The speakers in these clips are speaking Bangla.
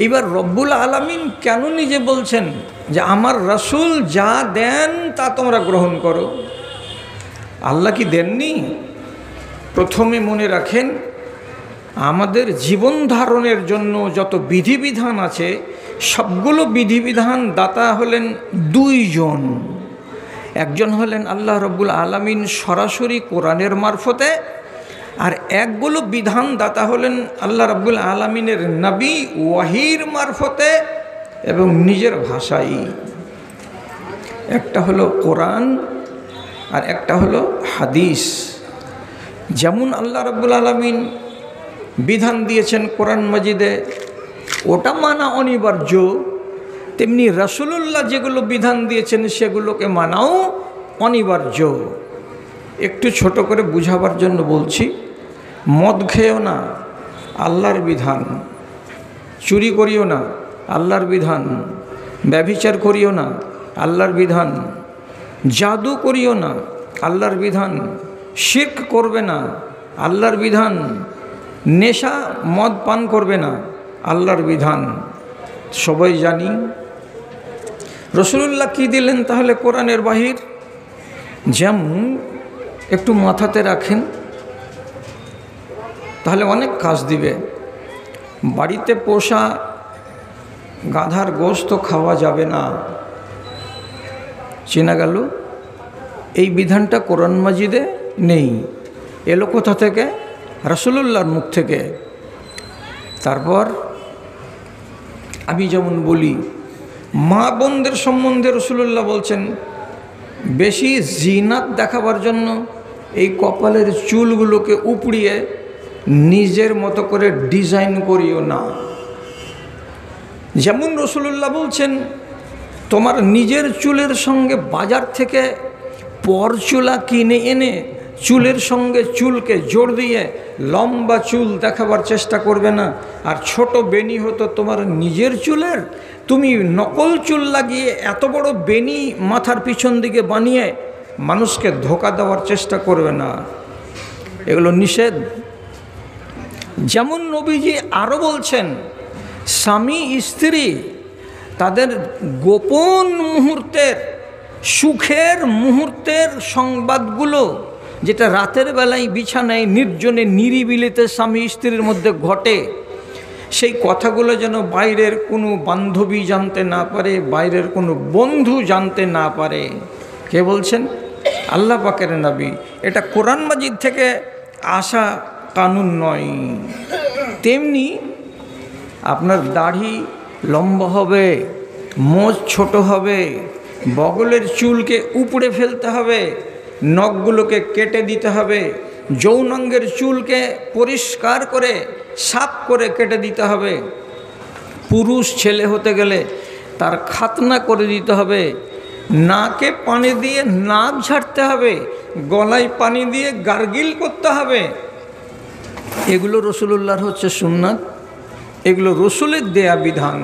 এইবার রব্বুল আলামিন কেন নিজে বলছেন যে আমার রাসূল যা দেন তা তোমরা গ্রহণ করো? আল্লাহ কি দেননি? প্রথমে মনে রাখেন, আমাদের জীবন ধারণের জন্য যত বিধিবিধান আছে সবগুলো বিধিবিধান দাতা হলেন দুইজন। একজন হলেন আল্লাহ রব্বুল আলামিন সরাসরি কোরআনের মারফতে, আর একগুলো বিধান দাতা হলেন আল্লাহ রব্বুল আলামিনের নবী ওয়াহির মারফতে এবং নিজের ভাষাই। একটা হলো কোরআন আর একটা হলো হাদিস। যেমন আল্লাহ রব্বুল আলামিন বিধান দিয়েছেন কোরআন মাজিদে, ওটা মানা অনিবার্য, তেমনি রাসূলুল্লাহ যেগুলো বিধান দিয়েছেন সেগুলোকে মানাও অনিবার্য। একটু ছোট করে বুঝাবার জন্য বলছি, মদ খেয়েও না, আল্লাহর বিধান। চুরি করিও না, আল্লাহর বিধান। ব্যভিচার করিও না, আল্লাহর বিধান। জাদু করিও না, আল্লাহর বিধান। শিরক করবে না, আল্লাহর বিধান। নেশা মদ পান করবে না, আল্লাহর বিধান। সবাই জানি। রাসূলুল্লাহ কি দিলেন তাহলে কোরআনের বাহির? যেমন একটু মাথাতে রাখেন, তাহলে অনেক কাজ দিবে। বাড়িতে পোষা গাধার গোশত খাওয়া যাবে না, চেনা গেল? এই বিধানটা কোরআন মাজিদে নেই। এলো কোথা থেকে? রাসূলুল্লাহর মুখ থেকে। তারপর আমি যেমন বলি, মা বোনদের সম্বন্ধে রাসূলুল্লাহ বলছেন বেশি জিনাত দেখাবার জন্য এই কপালের চুলগুলোকে উপড়িয়ে নিজের মতো করে ডিজাইন করিও না। যেমন রাসূলুল্লাহ বলছেন তোমার নিজের চুলের সঙ্গে বাজার থেকে পরচুলা কিনে এনে চুলের সঙ্গে চুলকে জোড় দিয়ে লম্বা চুল দেখাবার চেষ্টা করবে না। আর ছোট বেনি হতো তোমার নিজের চুলের, তুমি নকল চুল লাগিয়ে এত বড় বেনি মাথার পিছন দিকে বানিয়ে মানুষকে ধোঁকা দেওয়ার চেষ্টা করবে না। এগুলো নিষেধ। যেমন নবীজি আরও বলছেন, স্বামী স্ত্রী তাদের গোপন মুহূর্তের, সুখের মুহূর্তের সংবাদগুলো যেটা রাতের বেলায় বিছানায় নির্জনে নিরিবিলিতে স্বামী স্ত্রীর মধ্যে ঘটে, সেই কথাগুলো যেন বাইরের কোনো বান্ধবী জানতে না পারে, বাইরের কোনো বন্ধু জানতে না পারে। কে বলছেন? আল্লাহ পাকের নবী। এটা কোরআন মাজিদ থেকে আসা কানুন নয়। তেমনি আপনার দাড়ি লম্বা হবে, মোজ ছোট হবে, বগলের চুলকে উপড়ে ফেলতে হবে, নখগুলোকে কেটে দিতে হবে, যৌনাঙ্গের চুলকে পরিষ্কার করে সাফ করে কেটে দিতে হবে। পুরুষ ছেলে হতে গেলে তার খাতনা করে দিতে হবে, নাকে পানি দিয়ে নাক ঝাড়তে হবে, গলায় পানি দিয়ে গার্গিল করতে হবে। এগুলো রাসূলুল্লাহর হচ্ছে সুন্নাত, এগুলো রাসূলের দেয়া বিধান।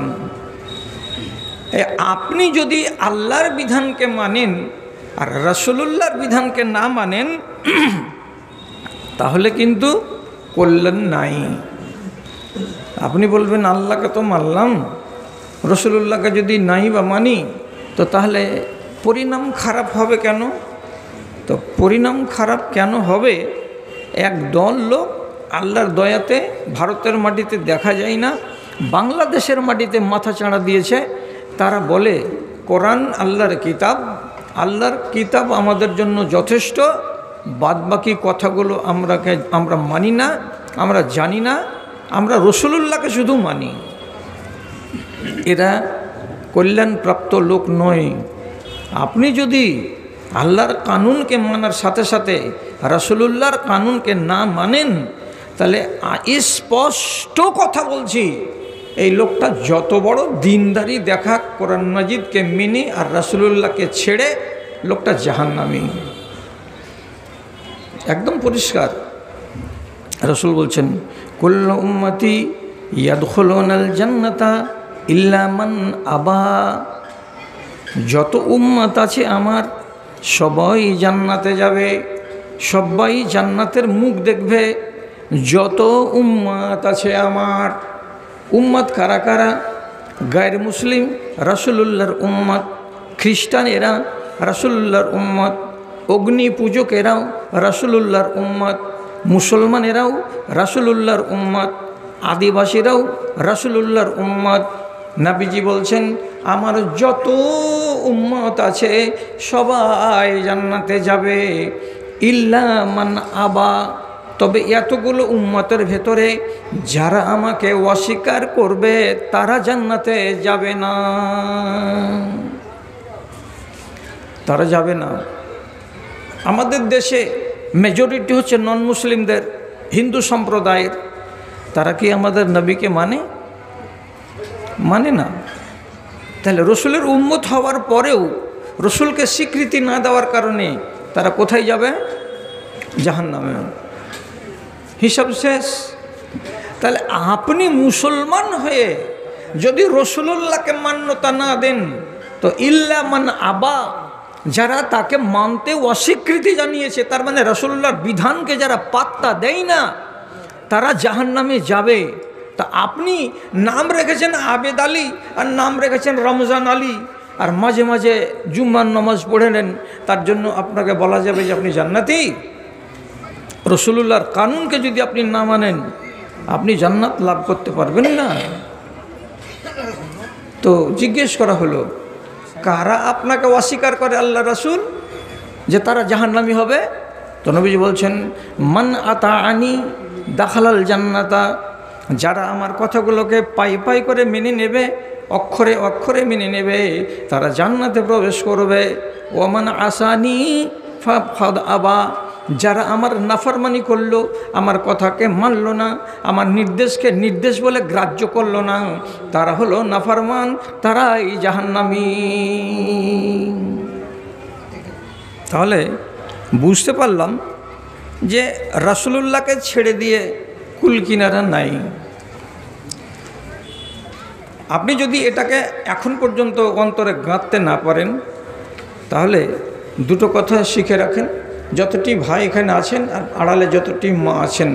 আপনি যদি আল্লাহর বিধানকে মানেন আর রাসূলুল্লাহর বিধানকে না মানেন তাহলে কিন্তু কল্যাণ নাই। আপনি বলবেন আল্লাহকে তো মানলাম, রাসূলুল্লাহকে যদি নাই বা মানি তো তাহলে পরিণাম খারাপ হবে কেন? তো পরিণাম খারাপ কেন হবে? এক দল লোক আল্লাহর দয়াতে ভারতের মাটিতে দেখা যায় না, বাংলাদেশের মাটিতে মাথা চাড়া দিয়েছে। তারা বলে কোরআন আল্লাহর কিতাব, আল্লাহর কিতাব আমাদের জন্য যথেষ্ট, বাদবাকি কথাগুলো আমরা মানি না, আমরা জানি না, আমরা রাসূলুল্লাহকে শুধু মানি। এরা কল্যাণপ্রাপ্ত লোক নয়। আপনি যদি আল্লাহর কানুনকে মানার সাথে সাথে রাসূলুল্লাহর কানুনকে না মানেন তাহলে স্পষ্ট কথা বলছি, এই লোকটা যত বড় দিনদারি দেখা কোরআন মাজিদকে মেনে আর রাসূলুল্লাহকে ছেড়ে লোকটা জাহান্নামী। একদম পরিষ্কার। রাসূল বলছেন কুল্লু উম্মতি ইয়াদখুলুনাল জান্নাতা ইল্লা মান আবা। যত উম্মত আছে আমার সবাই জান্নাতে যাবে, সবাই জান্নাতের মুখ দেখবে। যত উম্মত আছে আমার উম্মত কারা কারা? গায়ের মুসলিম রাসূলুল্লাহর উম্মত, খ্রিস্টান এরা রাসূলুল্লাহর উম্মত, অগ্নি পূজক এরাও রাসূলুল্লাহর উম্মত, মুসলমানেরাও রাসূলুল্লাহর উম্মত, আদিবাসীরাও রাসূলুল্লাহর উম্মত। নবীজি বলছেন আমার যত উম্মত আছে সবাই জান্নাতে যাবে, ইল্লা মান আবা, তবে এতগুলো উম্মতের ভেতরে যারা আমাকে অস্বীকার করবে তারা জান্নাতে যাবে না, তারা যাবে না। আমাদের দেশে মেজরিটি হচ্ছে নন মুসলিমদের, হিন্দু সম্প্রদায়ের। তারা কি আমাদের নবীকে মানে না? তাহলে রসুলের উম্মত হওয়ার পরেও রসুলকে স্বীকৃতি না দেওয়ার কারণে তারা কোথায় যাবে? জাহান্নামে। হিসাব শেষ। তাহলে আপনি মুসলমান হয়ে যদি রসুলুল্লাহকে মান্যতা না দেন, তো ইল্লা মান আবা, যারা তাকে মানতে অস্বীকৃতি জানিয়েছে, তার মানে রসুলুল্লাহর বিধানকে যারা পাত্তা দেয় না, তারা জাহান্নামে যাবে। তা আপনি নাম রেখেছেন আবেদ আলী আর নাম রেখেছেন রমজান আলী, আর মাঝে মাঝে জুম্মার নামাজ পড়ে নেন, তার জন্য আপনাকে বলা যাবে যে আপনি জান্নাতি? রসুলুল্লাহর কানুনকে যদি আপনি না মানেন, আপনি জান্নাত লাভ করতে পারবেন না। তো জিজ্ঞেস করা হলো, কারা আপনাকে অস্বীকার করে আল্লাহ রাসূল, যে তারা জাহান্নামী হবে? তো নবীজি বলছেন মান আতাআনি দাখালাল জান্নাতা, যারা আমার কথাগুলোকে পাই পাই করে মেনে নেবে, অক্ষরে অক্ষরে মেনে নেবে, তারা জান্নাতে প্রবেশ করবে। ওমান আসানি ফাদ আবা, যারা আমার নাফরমানি করলো, আমার কথাকে মানলো না, আমার নির্দেশকে নির্দেশ বলে গ্রাহ্য করলো না, তারা হলো নাফরমান, তারাই জাহান্নামী। তাহলে বুঝতে পারলাম যে রাসূলুল্লাহকে ছেড়ে দিয়ে কুল কিনারা নাই। আপনি যদি এটাকে এখন পর্যন্ত অন্তরে গাঁথতে না পারেন, তাহলে দুটো কথা শিখে রাখেন। যতটি ভাই এখানে আছেন আর আড়ালে যতটি মা আছেন,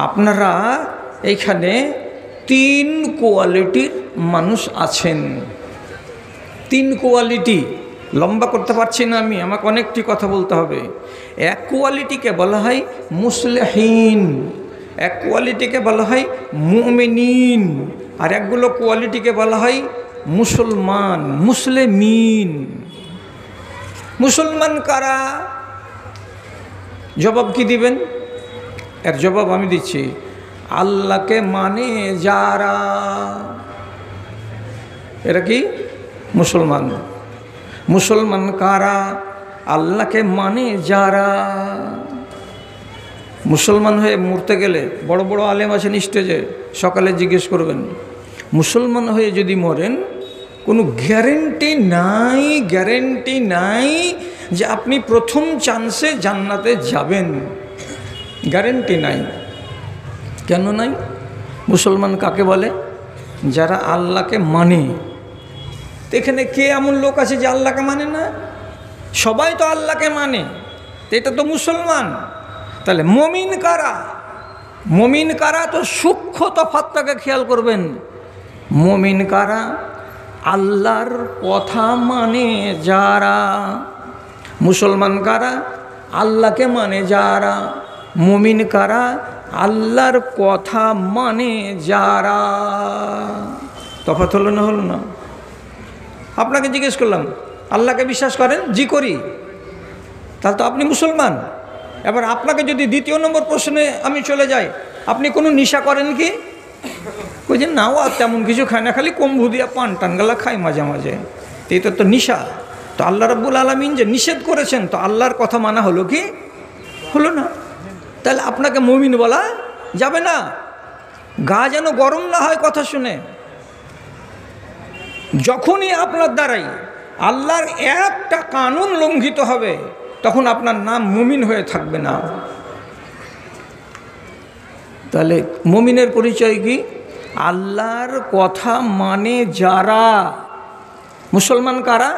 আপনারা এইখানে 3 কোয়ালিটির মানুষ আছেন। 3 কোয়ালিটি, লম্বা করতে পারছি না আমি, আমাকে অনেকটি কথা বলতে হবে। এক কোয়ালিটিকে বলা হয় মুসলিহিন, এক কোয়ালিটিকে বলা হয় মুমিনিন, আর একগুলো কোয়ালিটিকে বলা হয় মুসলমান, মুসলিমিন। মুসলমান কারা? জবাব কি দিবেন? এর জবাব আমি দিচ্ছি, আল্লাহকে মানে যারা, এরা কি মুসলমান। মুসলমান কারা? আল্লাহকে মানে যারা। মুসলমান হয়ে মরতে গেলে, বড় বড় আলেম আছেন স্টেজে, সকালে জিজ্ঞেস করবেন, মুসলমান হয়ে যদি মরেন, কোনো গ্যারেন্টি নাই যে আপনি প্রথম চান্সে জান্নাতে যাবেন, গ্যারেন্টি নাই। কেন নাই? মুসলমান কাকে বলে? যারা আল্লাহকে মানে। তো এখানে কে এমন লোক আছে যে আল্লাহকে মানে না? সবাই তো আল্লাহকে মানে, তো এটা তো মুসলমান। তাহলে মুমিন কারা? মুমিন কারা? তো সূক্ষ্ম তফাৎটাকে খেয়াল করবেন। মুমিন কারা? আল্লাহর কথা মানে যারা। মুসলমান কারা? আল্লাহকে মানে যারা। মুমিন কারা? আল্লাহর কথা মানে যারা। তফাৎ হলো না? হলো না? আপনাকে জিজ্ঞেস করলাম, আল্লাহকে বিশ্বাস করেন? জি করি। তাহলে তো আপনি মুসলমান। এবার আপনাকে যদি দ্বিতীয় নম্বর প্রশ্নে আমি চলে যাই, আপনি কোনো নেশা করেন কি? বলছেন না, ও তেমন কিছু খায় না, খালি কম্বু দিয়া পান টানগালা খায় মাঝে মাঝে। তো এটা তো নেশা। তো আল্লাহ রাব্বুল আলামিন যে নিষেধ করেছেন, তো আল্লাহর কথা মানা হলো কি? হলো না। তাহলে আপনাকে মুমিন বলা যাবে না। গা যেন গরম না হয় কথা শুনে। যখনই আপনার দ্বারাই আল্লাহর একটা কানুন লঙ্ঘিত হবে, তখন আপনার নাম মুমিন হয়ে থাকবে না। তাহলে মুমিনের পরিচয় কি? আল্লাহর কথা মানে যারা। মুসলমান কারা?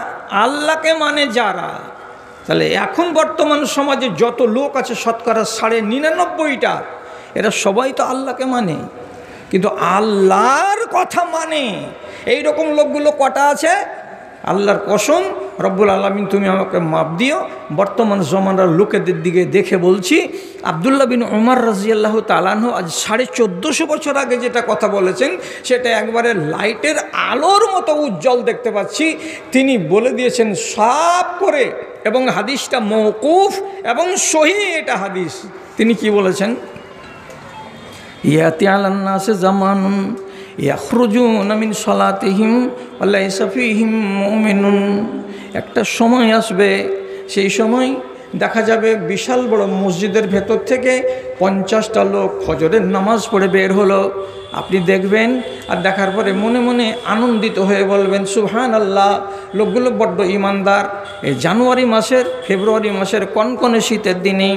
আল্লাহকে মানে যারা। তাহলে এখন বর্তমান সমাজে যত লোক আছে, শতকরা 99.5টা, এরা সবাই তো আল্লাহকে মানে। কিন্তু আল্লাহর কথা মানে এই রকম লোকগুলো কটা আছে? আল্লাহর কসম, রব্বুল আলামিন তুমি আমাকে মাপ দিও, বর্তমান জমানার লোকেদের দিকে দেখে বলছি, আব্দুল্লাহ বিন উমর রাদিয়াল্লাহু তাআলা আনহু আজ 1450 বছর আগে যেটা কথা বলেছেন সেটা একবারে লাইটের আলোর মতো উজ্জ্বল দেখতে পাচ্ছি। তিনি বলে দিয়েছেন সাফ করে, এবং হাদিসটা মওকুফ এবং সহিহ এটা হাদিস। তিনি কি বলেছেন? ইয়াতি আলান নাসে জামানুন ইয়াখরুজুনা মিন সালাতিহিম ওয়া লাইসা ফীহিম মুমিনুন। একটা সময় আসবে, সেই সময় দেখা যাবে বিশাল বড় মসজিদের ভেতর থেকে 50টা লোক ফজরের নামাজ পড়ে বের হলো। আপনি দেখবেন, আর দেখার পরে মনে মনে আনন্দিত হয়ে বলবেন সুবহানাল্লাহ, লোকগুলো বড্ড ইমানদার। এই জানুয়ারি মাসের, ফেব্রুয়ারি মাসের কনকনে শীতের দিনে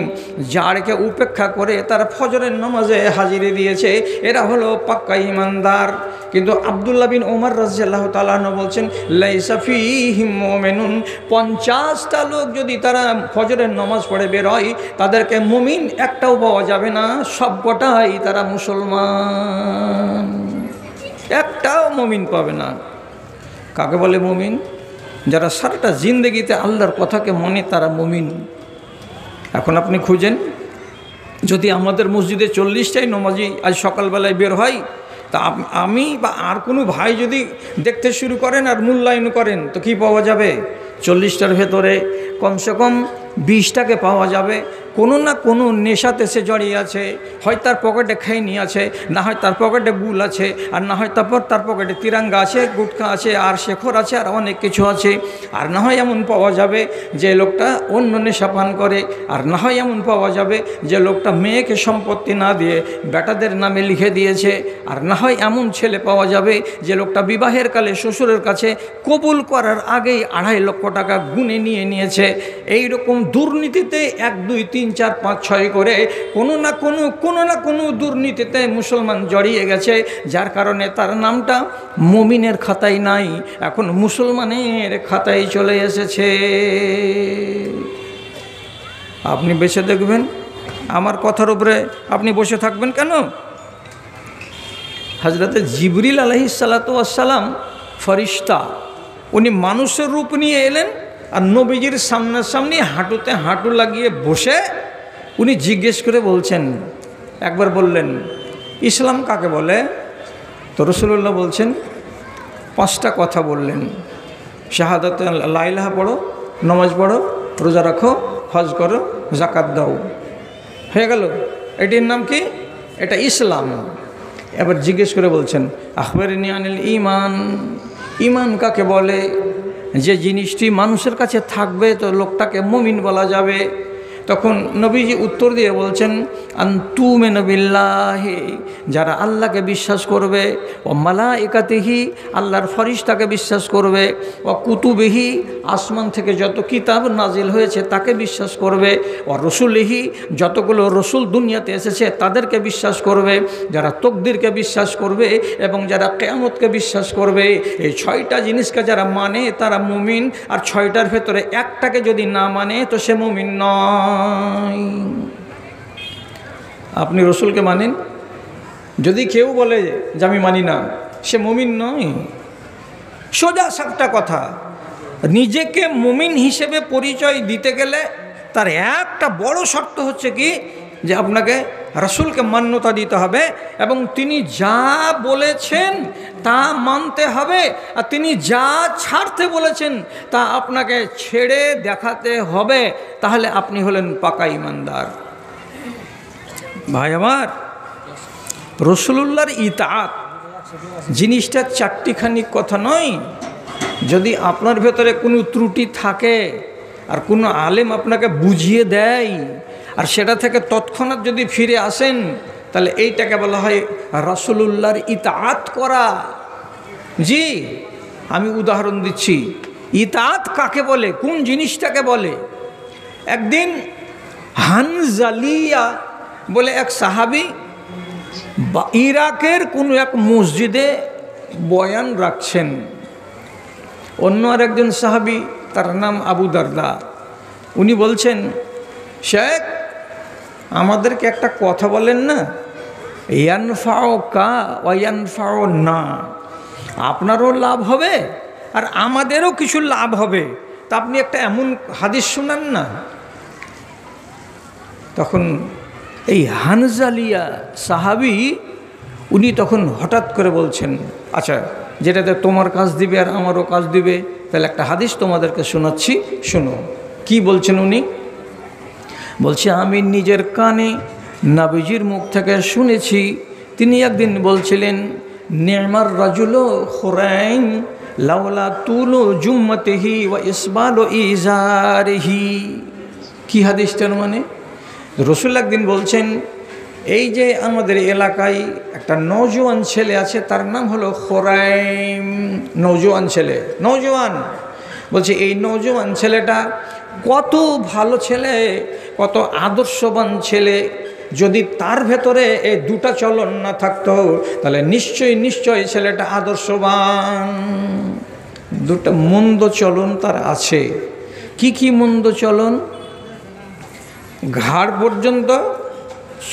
জাড়কে উপেক্ষা করে তারা ফজরের নামাজে হাজিরি দিয়েছে, এরা হলো পাক্কা ইমানদার। কিন্তু আব্দুল্লাহ বিন উমর রাদিয়াল্লাহু তাআলা আনহু বলছেন লাইসা ফীহিম মুমিনুন, 50টা লোক যদি তারা ফজরের নামাজ পড়ে বের হয়, তাদেরকে মুমিন একটাও পাওয়া যাবে না, সবকটাই তারা মুসলমান, একটাও মুমিন পাবে না। কাকে বলে মুমিন? যারা সারাটা জিন্দেগিতে আল্লাহর কথাকে মনে, তারা মুমিন। এখন আপনি খুঁজেন, যদি আমাদের মসজিদে 40টাই নমাজি আজ সকালবেলায় বের হয়, তা আমি বা আর কোনো ভাই যদি দেখতে শুরু করেন আর মূল্যায়ন করেন, তো কি পাওয়া যাবে? 40টার ভেতরে কমসে কম 20টাকে পাওয়া যাবে কোনো না কোনো নেশাতে সে জড়িয়ে আছে। হয় তার পকেটে খৈনি আছে, না হয় তার পকেটে গুল আছে, আর না হয় তার পকেটে তিরাঙ্গা আছে, গুটখা আছে, আর শেখর আছে, আর অনেক কিছু আছে। আর না হয় এমন পাওয়া যাবে যে লোকটা অন্য নেশা পান করে, আর না হয় এমন পাওয়া যাবে যে লোকটা মেয়েকে সম্পত্তি না দিয়ে বেটাদের নামে লিখে দিয়েছে, আর না হয় এমন ছেলে পাওয়া যাবে যে লোকটা বিবাহের কালে শ্বশুরের কাছে কবুল করার আগেই 2.5 লক্ষ টাকা গুনে নিয়ে নিয়েছে। এই রকম দুর্নীতিতে 1 2 3 4 5 6 করে কোনো না কোনো দুর্নীতিতে মুসলমান জড়িয়ে গেছে, যার কারণে তার নামটা মুমিনের খাতায় নাই, এখন মুসলমানের খাতায় চলে এসেছে। আপনি বেঁচে দেখবেন, আমার কথার উপরে আপনি বসে থাকবেন কেন? হযরতে জিবরিল আলাইহিস সালাতু ওয়াস সালাম ফেরেশতা, উনি মানুষের রূপ নিয়ে এলেন, আর নবীজির সামনাসামনি হাঁটুতে হাঁটু লাগিয়ে বসে উনি জিজ্ঞেস করে বলছেন, একবার বললেন ইসলাম কাকে বলে? তো রাসূলুল্লাহ বলছেন 5টা কথা বললেন, শাহাদাত লা ইলাহা পড়ো, নামাজ পড়ো, রোজা রাখো, হজ করো, যাকাত দাও, হয়ে গেল। এটির নাম কি? এটা ইসলাম। এবার জিজ্ঞেস করে বলছেন আখবিরনি আনিল ঈমান, ঈমান কাকে বলে? যে জিনিসটি মানুষের কাছে থাকবে তো লোকটাকে মুমিন বলা যাবে। তখন নবীজি উত্তর দিয়ে বলছেন আনতুমিনু বিল্লাহি, যারা আল্লাহকে বিশ্বাস করবে, ও মালাইকাতিহি, আল্লাহর ফেরেশতাকে বিশ্বাস করবে, ও কুতুবিহি, আসমান থেকে যত কিতাব নাজিল হয়েছে তাকে বিশ্বাস করবে, ও রসুলিহি, যতগুলো রসুল দুনিয়াতে এসেছে তাদেরকে বিশ্বাস করবে, যারা তকদিরকে বিশ্বাস করবে এবং যারা কিয়ামতকে বিশ্বাস করবে। এই 6টা জিনিসকে যারা মানে তারা মুমিন, আর 6টার ভেতরে একটাকে যদি না মানে তো সে মুমিন নয়। আপনি রসুলকে মানেন? যদি কেউ বলে যে আমি মানি না, সে মুমিন নয়। সোজা সাপটা কথা, নিজেকে মুমিন হিসেবে পরিচয় দিতে গেলে তার একটা বড় শর্ত হচ্ছে কি, যে আপনাকে রাসূলকে মান্যতা দিতে হবে এবং তিনি যা বলেছেন তা মানতে হবে, আর তিনি যা ছাড়তে বলেছেন তা আপনাকে ছেড়ে দেখাতে হবে, তাহলে আপনি হলেন পাকা ঈমানদার। ভাই আমার, রাসূলুল্লাহর ইতাআত জিনিসটা চারটিখানি কথা নয়। যদি আপনার ভেতরে কোনো ত্রুটি থাকে আর কোনো আলেম আপনাকে বুঝিয়ে দেয়, আর সেটা থেকে তৎক্ষণাৎ যদি ফিরে আসেন, তাহলে এইটাকে বলা হয় রাসূলুল্লাহর ইতাআত করা। জি, আমি উদাহরণ দিচ্ছি, ইতাআত কাকে বলে, কোন জিনিসটাকে বলে। একদিন হানজালিয়া বলে এক সাহাবী ইরাকের কোনো এক মসজিদে বয়ান রাখছেন। অন্য আর একজন সাহাবী, তার নাম আবু দারদা, উনি বলছেন শেখ আমাদেরকে একটা কথা বলেন না। ইয়ানফাউকা ওয়া ইয়ানফাউনা, আপনারও লাভ হবে আর আমাদেরও কিছু লাভ হবে। তা আপনি একটা এমন হাদিস শোনান না। তখন এই হানজালিয়া সাহাবী উনি তখন হঠাৎ করে বলছেন, আচ্ছা যেটাতে তোমার কাজ দিবে আর আমারও কাজ দিবে, তাহলে একটা হাদিস তোমাদেরকে শোনাচ্ছি, শোনো। কি বলছেন উনি? বলছে, আমি নিজের কানে নবীজির মুখ থেকে শুনেছি, তিনি একদিন বলছিলেন, নি'মার রাজুলু খুরাইম লাউলা তুলু জুম্মতিহি ওয়া ইসবালু ইজারিহি। কি হাদিসটার মানে? রাসূল একদিন বলছেন, এই যে আমাদের এলাকায় একটা নওজোয়ান ছেলে আছে, তার নাম হলো খুরাইম। নওজোয়ান ছেলে, নওজোয়ান। বলছে এই নওজোয়ান ছেলেটা কত ভালো ছেলে, কত আদর্শবান ছেলে। যদি তার ভেতরে এই দুটা চলন না থাকতো তাহলে নিশ্চয়ই ছেলেটা আদর্শবান। দুটা মন্দ চলন তার আছে। কি কি মন্দ চলন? ঘাড় পর্যন্ত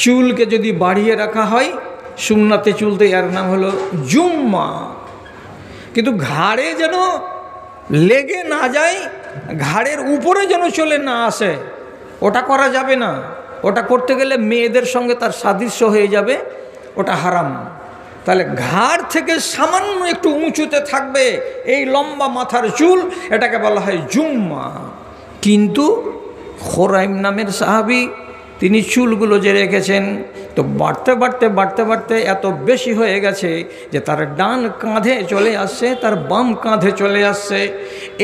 চুলকে যদি বাড়িয়ে রাখা হয়, সুন্নাতে চুলতে, এর নাম হলো জুম্মা। কিন্তু ঘাড়ে যেন লেগে না যায়, ঘাড়ের উপরে যেন চলে না আসে, ওটা করা যাবে না। ওটা করতে গেলে মেয়েদের সঙ্গে তার সাদৃশ্য হয়ে যাবে, ওটা হারাম। তাহলে ঘাড় থেকে সামান্য একটু উঁচুতে থাকবে এই লম্বা মাথার চুল, এটাকে বলা হয় জুম্মা। কিন্তু খুরাইম নামের সাহাবী, তিনি চুলগুলো যে রেখেছেন, তো বাড়তে এত বেশি হয়ে গেছে যে তার ডান কাঁধে চলে আসছে, তার বাম কাঁধে চলে আসছে।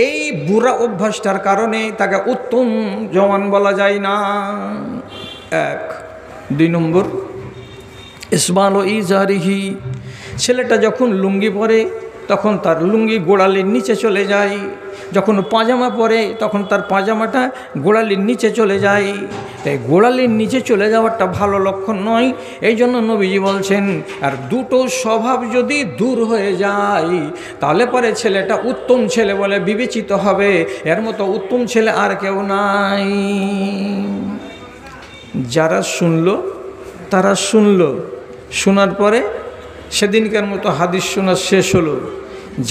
এই বুড়া অভ্যাসটার কারণে তাকে উত্তম জওয়ান বলা যায় না। এক। 2 নম্বর, ইসবালু ইজারিহি, ছেলেটা যখন লুঙ্গি পরে তখন তার লুঙ্গি গোড়ালির নিচে চলে যায়, যখন পাজামা পরে তখন তার পাজামাটা গোড়ালির নিচে চলে যায়। তাই গোড়ালির নিচে চলে যাওয়াটা ভালো লক্ষণ নয়। এই জন্য নবীজি বলছেন, আর দুটো স্বভাব যদি দূর হয়ে যায় তাহলে পরে ছেলেটা উত্তম ছেলে বলে বিবেচিত হবে। এর মতো উত্তম ছেলে আর কেউ নাই। যারা শুনল তারা শুনল, শোনার পরে সেদিনকার মতো হাদিস শোনা শেষ হলো।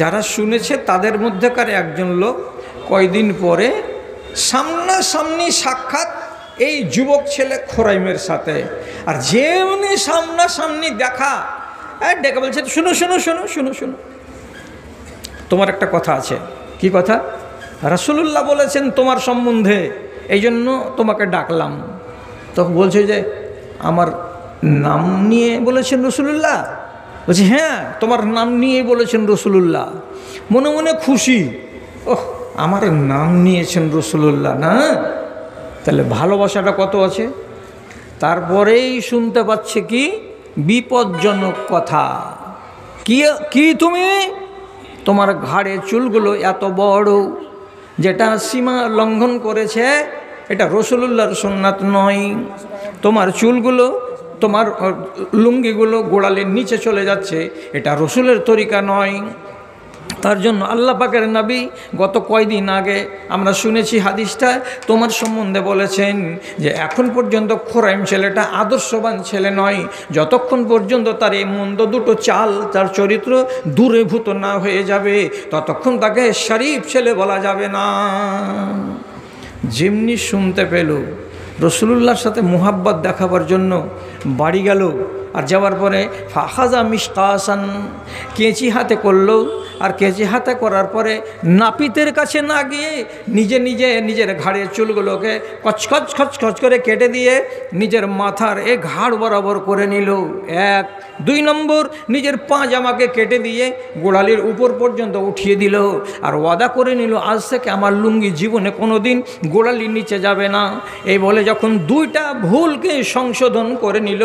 যারা শুনেছে তাদের মধ্যেকার একজন লোক কয়দিন পরে সামনাসামনি সাক্ষাৎ এই যুবক ছেলে খুরাইমের সাথে। আর যেমনি সামনাসামনি দেখা, ডেকে বলছে, শুনো শুনো শুনো শুনো শুনো, তোমার একটা কথা আছে। কি কথা? রাসূলুল্লাহ বলেছেন তোমার সম্বন্ধে, এই জন্য তোমাকে ডাকলাম। তখন বলছে যে আমার নাম নিয়ে বলেছেন রাসূলুল্লাহ? বলছি হ্যাঁ, তোমার নাম নিয়ে বলেছেন রাসূলুল্লাহ। মনে মনে খুশি, ওহ আমার নাম নিয়েছেন রাসূলুল্লাহ, না তাহলে ভালোবাসাটা কত আছে। তারপরেই শুনতে পাচ্ছে কি বিপজ্জনক কথা। কি তুমি, তোমার ঘাড়ে চুলগুলো এত বড়, যেটা সীমা লঙ্ঘন করেছে, এটা রাসূলুল্লাহর সুন্নাত নয়। তোমার চুলগুলো, তোমার লুঙ্গিগুলো গোড়ালির নিচে চলে যাচ্ছে, এটা রসুলের তরিকা নয়। তার জন্য আল্লাহ পাকের নবী গত কয়দিন আগে আমরা শুনেছি হাদিসটা, তোমার সম্বন্ধে বলেছেন যে এখন পর্যন্ত খুরাইম ছেলেটা আদর্শবান ছেলে নয়, যতক্ষণ পর্যন্ত তার এই মন্দ দুটো চাল, তার চরিত্র দূরীভূত না হয়ে যাবে, ততক্ষণ তাকে শরীফ ছেলে বলা যাবে না। যেমনি শুনতে পেল, রাসূলুল্লাহর সাথে মুহাব্বত দেখাবার জন্য বাড়ি গেল। আর যাওয়ার পরে ফাখাজা মিশকাসান, কেঁচি হাতে করলো। আর কেঁচি হাতে করার পরে নাপিতের কাছে না গিয়ে নিজের ঘাড়ের চুলগুলোকে খচখচ করে কেটে দিয়ে নিজের মাথার ঘাড় বরাবর করে নিল। 1। 2 নম্বর, নিজের পাজামাকে কেটে দিয়ে গোড়ালির উপর পর্যন্ত উঠিয়ে দিল। আর ওয়াদা করে নিল, আজ থেকে আমার লুঙ্গি জীবনে কোনো দিন গোড়ালির নিচে যাবে না। এই বলে যখন 2টা ভুলকে সংশোধন করে নিল,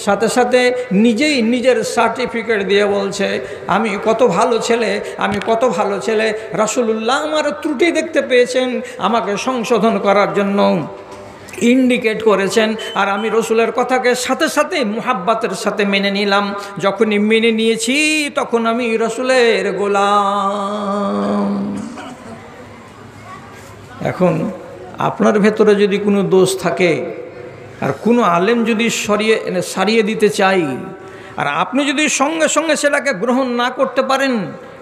সাথে সাথে নিজেই নিজের সার্টিফিকেট দিয়ে বলছে, আমি কত ভালো ছেলে, আমি কত ভালো ছেলে। রাসূলুল্লাহ আমার ত্রুটি দেখতে পেয়েছেন, আমাকে সংশোধন করার জন্য ইন্ডিকেট করেছেন। আর আমি রসুলের কথাকে সাথে সাথে মুহাব্বতের সাথে মেনে নিলাম। যখনই মেনে নিয়েছি তখন আমি রসুলের গোলাম। এখন আপনার ভেতরে যদি কোনো দোষ থাকে, আর কোনো আলেম যদি সারিয়ে দিতে চাই, আর আপনি যদি সঙ্গে সঙ্গে সেটাকে গ্রহণ না করতে পারেন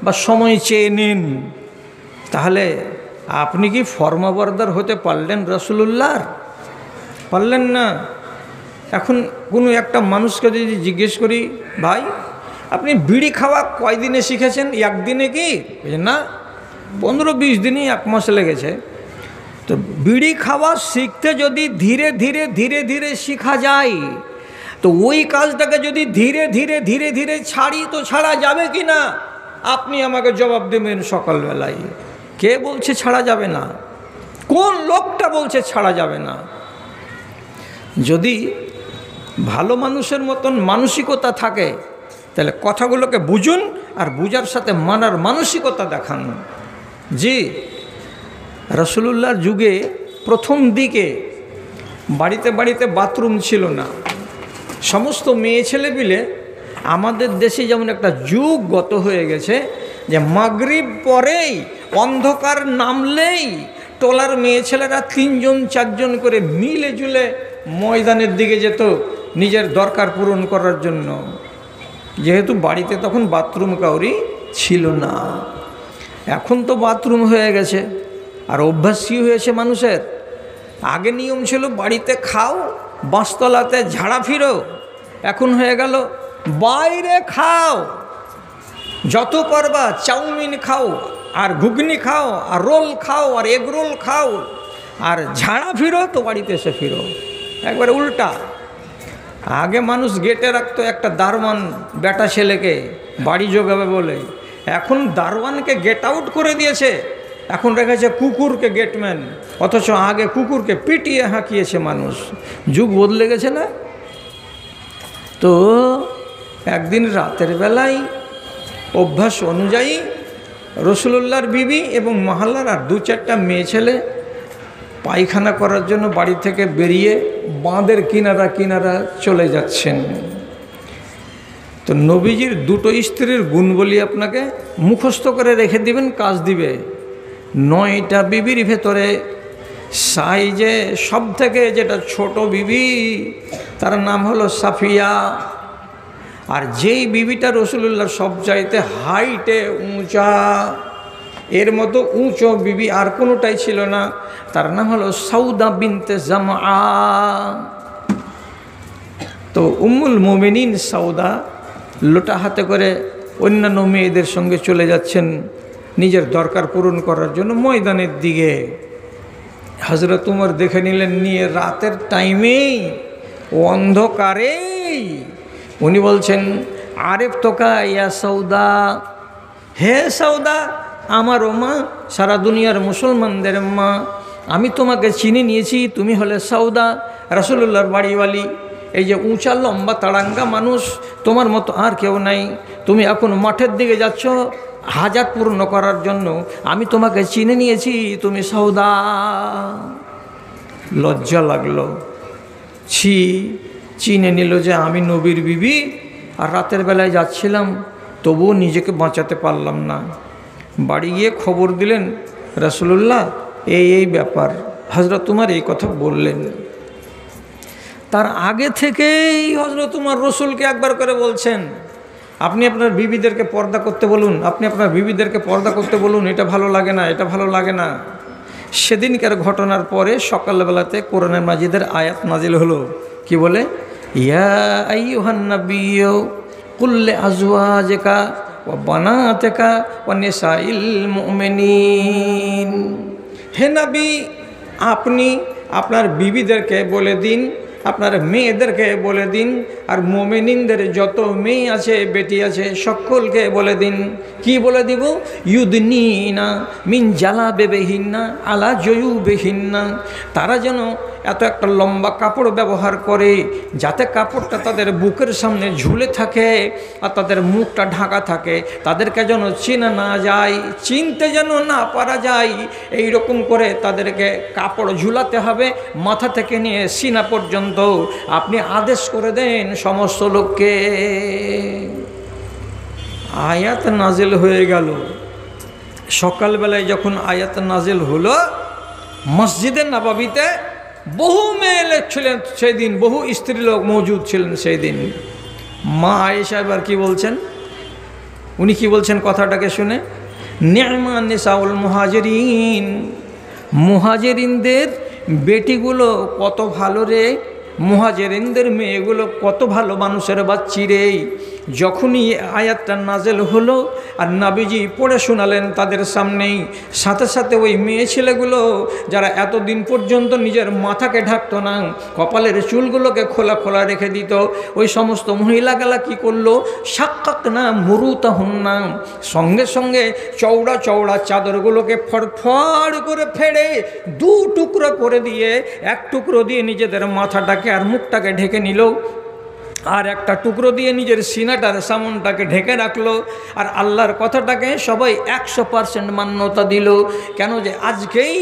বা সময় চেয়ে নেন, তাহলে আপনি কি ফরমাবরদার হতে পারলেন রাসূলুল্লাহর? পারলেন না। এখন কোনো একটা মানুষকে যদি জিজ্ঞেস করি, ভাই আপনি বিড়ি খাওয়া কয়দিনে শিখেছেন? একদিনে কি? না, 15-20 দিনই, 1 মাস লেগেছে। তো বিড়ি খাওয়া শিখতে যদি ধীরে ধীরে ধীরে ধীরে শেখা যায়, তো ওই কাজটাকে যদি ধীরে ধীরে ধীরে ধীরে ছাড়ি, তো ছাড়া যাবে কি না? আপনি আমাকে জবাব দেবেন সকালবেলায়। কে বলছে ছাড়া যাবে না? কোন লোকটা বলছে ছাড়া যাবে না? যদি ভালো মানুষের মতন মানসিকতা থাকে, তাহলে কথাগুলোকে বুঝুন আর বুঝার সাথে মানার মানসিকতা দেখান। জি, রাসূলুল্লাহর যুগে প্রথম দিকে বাড়িতে বাড়িতে বাথরুম ছিল না। সমস্ত মেয়ে ছেলে মিলে, আমাদের দেশে যেমন একটা যুগ গত হয়ে গেছে যে মাগরিব পরেই অন্ধকার নামলেই টোলার মেয়ে ছেলেরা 3-4 করে মিলে জুলে ময়দানের দিকে যেত নিজের দরকার পূরণ করার জন্য, যেহেতু বাড়িতে তখন বাথরুম কাউরি ছিল না। এখন তো বাথরুম হয়ে গেছে, আর অভ্যাস কি হয়েছে মানুষের। আগে নিয়ম ছিল বাড়িতে খাও, বাঁশতলাতে ঝাড়া ফিরো। এখন হয়ে গেল বাইরে খাও, যত পারবা চাউমিন খাও, আর ঘুগনি খাও, আর রোল খাও, আর এগ রোল খাও, আর ঝাড়া ফিরো তো বাড়িতে এসে ফিরো। একবারে উল্টা। আগে মানুষ গেটে রাখতো একটা দারোয়ান বেটা ছেলেকে বাড়ি জোগাবে বলে, এখন দারোয়ানকে গেট আউট করে দিয়েছে, এখন রেখেছে কুকুরকে গেটম্যান। অথচ আগে কুকুরকে পিটিয়ে হাঁকিয়েছে মানুষ। যুগ বদলে গেছে না? তো একদিন রাতের বেলায় অভ্যাস অনুযায়ী রাসূলুল্লাহর বিবি এবং মহল্লার আর 2-4টা মেয়ে ছেলে পায়খানা করার জন্য বাড়ি থেকে বেরিয়ে বাঁধের কিনারা কিনারা চলে যাচ্ছেন। তো নবীজির 2টো স্ত্রীর গুণ বলি আপনাকে, মুখস্থ করে রেখে দিবেন, কাজ দিবে। 9টা বিবির ভেতরে সাইজে সব থেকে যেটা ছোট বিবি, তার নাম হলো সাফিয়া। আর যেই বিবিটা রাসূলুল্লাহর সবচাইতে হাইটে উঁচা, এর মতো উঁচু বিবি আর কোনোটাই ছিল না, তার নাম হলো সাউদা বিনতে জামআ। তো উম্মুল মুমিনিন সাউদা লোটা হাতে করে অন্যান্য মেয়েদের সঙ্গে চলে যাচ্ছেন নিজের দরকার পূরণ করার জন্য ময়দানের দিকে। হযরত উমর দেখে নিলেন, নিয়ে রাতের টাইমেই অন্ধকারেই উনি বলছেন, আরেফ তোকা ইয়া সৌদা, হে সৌদা, আমার ও মা, সারা দুনিয়ার মুসলমানদের মা, আমি তোমাকে চিনে নিয়েছি, তুমি হলে সৌদা, রাসূলুল্লাহর বাড়িওয়ালি। এই যে উঁচা লম্বা তাড়াঙ্গা মানুষ, তোমার মতো আর কেউ নাই। তুমি এখন মাঠের দিকে যাচ্ছ হাজাত পূর্ণ করার জন্য, আমি তোমাকে চিনে নিয়েছি, তুমি সৌদা। লজ্জা লাগলো, ছি, চিনে নিল যে আমি নবীর বিবি, আর রাতের বেলায় যাচ্ছিলাম, তবুও নিজেকে বাঁচাতে পারলাম না। বাড়ি গিয়ে খবর দিলেন, রাসূলুল্লাহ এই ব্যাপার, হযরত উমর এই কথা বললেন। তার আগে থেকেই হযরত উমর রসুলকে একবার করে বলছেন, আপনি আপনার বিবিদেরকে পর্দা করতে বলুন, আপনি আপনার বিবিদেরকে পর্দা করতে বলুন, এটা ভালো লাগে না, এটা ভালো লাগে না। সেদিনকার ঘটনার পরে সকালবেলাতে কোরআনের মাজিদের আয়াত নাজিল হলো, কি বলে, ইয়া আইয়ুহান নাবিয়্যু কুল লিআজওয়াজিকা ওয়া বানাতিকা ওয়া নিসাইল মুমিনিন। হে নবী, আপনি আপনার বিবিদেরকে বলে দিন, আপনার মেয়েদেরকে বলে দিন, আর মুমিনিনদের যত মেয়ে আছে বেটি আছে সকলকে বলে দিন। কি বলে দিব? ইউদনিনা মিন জালাবিবিহিন্না আলা জুয়ুবিহিন্না, তারা যেন এত একটা লম্বা কাপড় ব্যবহার করে যাতে কাপড়টা তাদের বুকের সামনে ঝুলে থাকে আর তাদের মুখটা ঢাকা থাকে, তাদেরকে যেন চেনা না যায়, চিনতে যেন না পারা যায়, এই রকম করে তাদেরকে কাপড় ঝুলাতে হবে মাথা থেকে নিয়ে সিনা পর্যন্ত। আপনি আদেশ করে দেন সমস্ত লোককে। আয়াত নাজিল হয়ে গেল। সকালবেলায় যখন আয়াত নাজিল হলো, মসজিদে নববীতে বহু মেয়ে ছিলেন সেই দিন, বহু স্ত্রীলোক মজুদ ছিলেন সেই দিন। মা আয়েশা এবার কি বলছেন, উনি কি বলছেন কথাটাকে শুনে, নি'মা নিসাউল মুহাজিরিন, মুহাজিরিনদের বেটিগুলো কত ভালো রে, মুহাজিরিনদের মেয়েগুলো কত ভালো মানুষের বাচ্চি রে। যখনই আয়াতটা নাজেল হলো আর নবীজি পড়ে শোনালেন তাদের সামনেই, সাথে সাথে ওই মেয়ে ছেলেগুলো যারা এতদিন পর্যন্ত নিজের মাথাকে ঢাকতো না, কপালের চুলগুলোকে খোলা খোলা রেখে দিত, ওই সমস্ত মহিলাগুলা কি করলো, সাক্কাক না মুরুতাহুন না, সঙ্গে সঙ্গে চওড়া চওড়া চাদরগুলোকে ফড়ফড় করে ফেড়ে দু টুকরো করে দিয়ে, এক টুকরো দিয়ে নিজেদের মাথাটাকে আর মুখটাকে ঢেকে নিল, আর একটা টুকরো দিয়ে নিজের সিনাটার সামনটাকে ঢেকে রাখলো। আর আল্লাহর কথাটাকে সবাই 100% মান্যতা দিল। কেন যে আজকেই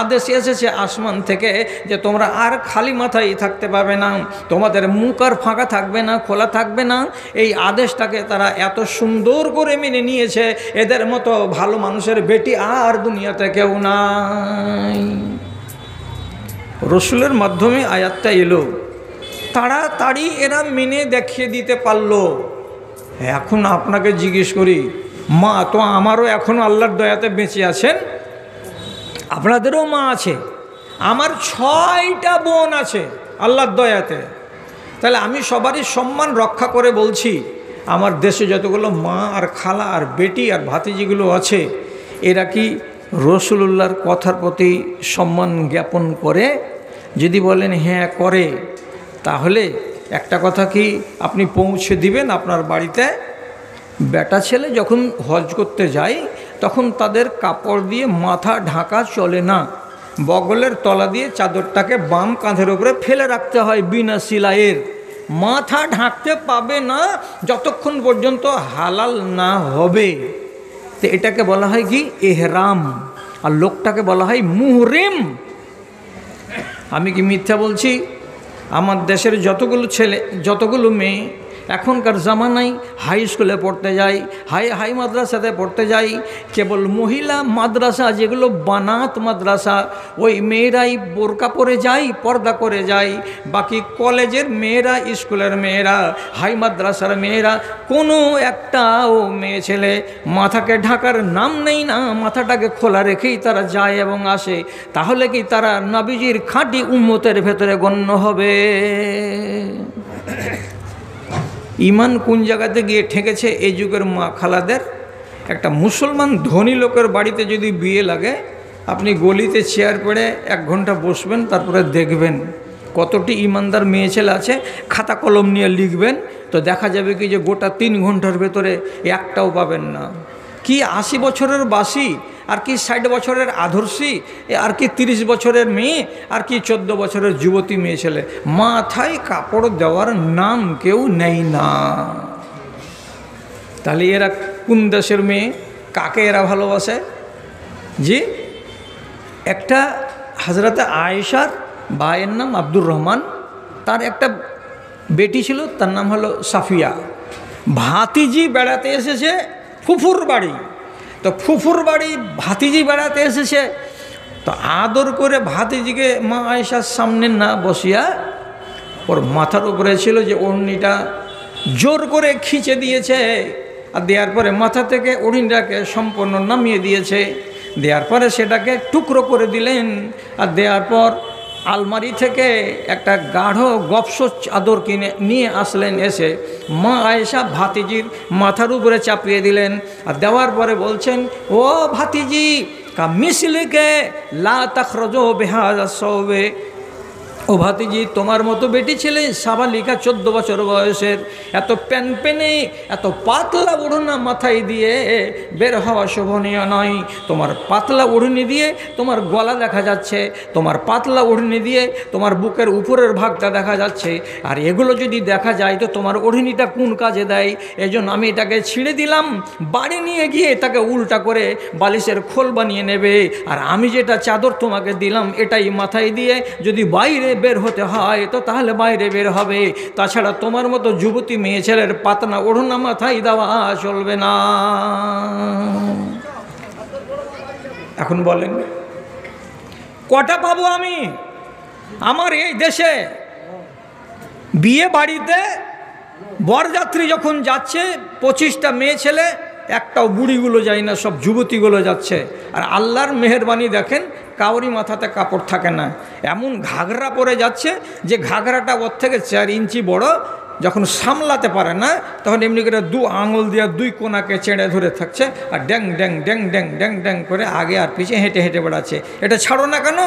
আদেশ এসেছে আসমান থেকে যে তোমরা আর খালি মাথায় থাকতে পারবে না, তোমাদের মুখ আর ফাঁকা থাকবে না, খোলা থাকবে না। এই আদেশটাকে তারা এত সুন্দর করে মেনে নিয়েছে, এদের মতো ভালো মানুষের বেটি আর দুনিয়াতে কেউ নাই। রসুলের মাধ্যমে আয়াতটা এলো, তাড়াতাড়ি এরা মেনে দেখিয়ে দিতে পারলো। এখন আপনাকে জিজ্ঞেস করি, মা তো আমারও এখনও আল্লাহর দয়াতে বেঁচে আছেন, আপনাদেরও মা আছে, আমার 6টা বোন আছে আল্লাহর দয়াতে। তাহলে আমি সবারই সম্মান রক্ষা করে বলছি, আমার দেশে যতগুলো মা আর খালা আর বেটি আর ভাতিজিগুলো আছে, এরা কি রসুলুল্লাহর কথার প্রতি সম্মান জ্ঞাপন করে? যদি বলেন হ্যাঁ করে, তাহলে একটা কথা কি আপনি পৌঁছে দিবেন আপনার বাড়িতে? বেটা ছেলে যখন হজ করতে যায় তখন তাদের কাপড় দিয়ে মাথা ঢাকা চলে না, বগলের তলা দিয়ে চাদরটাকে বাম কাঁধের উপরে ফেলে রাখতে হয় বিনা সিলাইয়ের। মাথা ঢাকতে পাবে না যতক্ষণ পর্যন্ত হালাল না হবে। তো এটাকে বলা হয় কি এহরাম, আর লোকটাকে বলা হয় মুহরিম। আমি কি মিথ্যা বলছি? আমার দেশের যতগুলো ছেলে যতগুলো মেয়ে এখনকার জামানায় হাই স্কুলে পড়তে যায়, হাই মাদ্রাসাতে পড়তে যায়, কেবল মহিলা মাদ্রাসা যেগুলো বানাত মাদ্রাসা, ওই মেয়েরাই বোরকা পরে যায়, পর্দা করে যায়। বাকি কলেজের মেয়েরা, স্কুলের মেয়েরা, হাই মাদ্রাসার মেয়েরা, কোনো একটাও মেয়ে ছেলে মাথাকে ঢাকার নাম নেই না, মাথাটাকে খোলা রেখেই তারা যায় এবং আসে। তাহলে কি তারা নবীজির খাঁটি উম্মতের ভেতরে গণ্য হবে? ইমান কোন জায়গাতে গিয়ে ঠেকেছে এই যুগের মা খালাদের? একটা মুসলমান ধনী লোকের বাড়িতে যদি বিয়ে লাগে, আপনি গলিতে চেয়ার পেড়ে 1 ঘন্টা বসবেন, তারপরে দেখবেন কতটি ইমানদার মেয়ে ছেলে আছে, খাতা কলম নিয়ে লিখবেন, তো দেখা যাবে কি যে গোটা 3 ঘন্টার ভেতরে একটাও পাবেন না। কি 80 বছরের বাসি, আর কি 60 বছরের আদর্শী, আর কি 30 বছরের মেয়ে, আর কি 14 বছরের যুবতী মেয়ে ছেলে, মাথায় কাপড় দেওয়ার নাম কেউ নেই না। তাহলে এরা কোন দেশের মেয়ে? কাকে এরা ভালোবাসে? জি, একটা হজরতে আয়েশার ভাইয়ের নাম আব্দুর রহমান, তার একটা বেটি ছিল, তার নাম হলো সাফিয়া। ভাতিজি বেড়াতে এসেছে ফুফুর বাড়ি, তো ফুফুর বাড়ি ভাতিজি বেড়াতে এসেছে, তো আদর করে ভাতিজিকে মা আয়েশার সামনে না বসিয়া ওর মাথার উপরে ছিল যে ওড়নিটা, জোর করে খিঁচে দিয়েছে। আর দেওয়ার পরে মাথা থেকে ওড়নিটাকে সম্পূর্ণ নামিয়ে দিয়েছে। দেওয়ার পরে সেটাকে টুকরো করে দিলেন। আর দেওয়ার পর আলমারি থেকে একটা গাঢ় গপস চাদর কিনে নিয়ে আসলেন, এসে মা আয়েশা ভাতিজির মাথার উপরে চাপিয়ে দিলেন। আর দেওয়ার পরে বলছেন, ও ভাতিজি, কা মিসলিকে লা তাখরুজু বিহাযা সাওবে, ও ভাতিজি, তোমার মতো বেটি ছেলে সাবালিকা 14 বছর বয়সের, এত প্যানপেনে এত পাতলা ওড়না মাথায় দিয়ে বের হওয়া শোভনীয় নয়। তোমার পাতলা ওড়নি দিয়ে তোমার গলা দেখা যাচ্ছে, তোমার পাতলা ওড়নি দিয়ে তোমার বুকের উপরের ভাগটা দেখা যাচ্ছে। আর এগুলো যদি দেখা যায় তো তোমার ওড়নিটা কোন কাজে দেয়? এজন্য আমি এটাকে ছিঁড়ে দিলাম, বাড়ি নিয়ে গিয়ে তাকে উল্টা করে বালিশের খোল বানিয়ে নেবে। আর আমি যেটা চাদর তোমাকে দিলাম এটাই মাথায় দিয়ে যদি বাইরে বের হতে হয় তো তাহলে বাইরে বের হবে। তাছাড়া তোমার মতো যুবতী মেয়ে ছেলের পাতনা ওড়না মাথায় দেওয়া চলবে না। এখন বলেন কটা পাবো আমি? আমার এই দেশে বিয়ে বাড়িতে বরযাত্রী যখন যাচ্ছে 25টা মেয়ে ছেলে, একটাও বুড়িগুলো যায় না, সব যুবতীগুলো যাচ্ছে। আর আল্লাহর মেহেরবানি দেখেন, কাউরি মাথাতে কাপড় থাকে না, এমন ঘাগরা পরে যাচ্ছে যে ঘাগরাটা ওর থেকে 4 ইঞ্চি বড়। যখন সামলাতে পারে না তখন এমনি করে 2 আঙুল দিয়ে 2 কোনাকে চেড়ে ধরে থাকছে, আর ড্যাং ড্যাং ড্যাং ড্যাং ড্যাং ড্যাং করে আগে আর পিছিয়ে হেঁটে হেঁটে বেড়াচ্ছে। এটা ছাড়ো না কেন?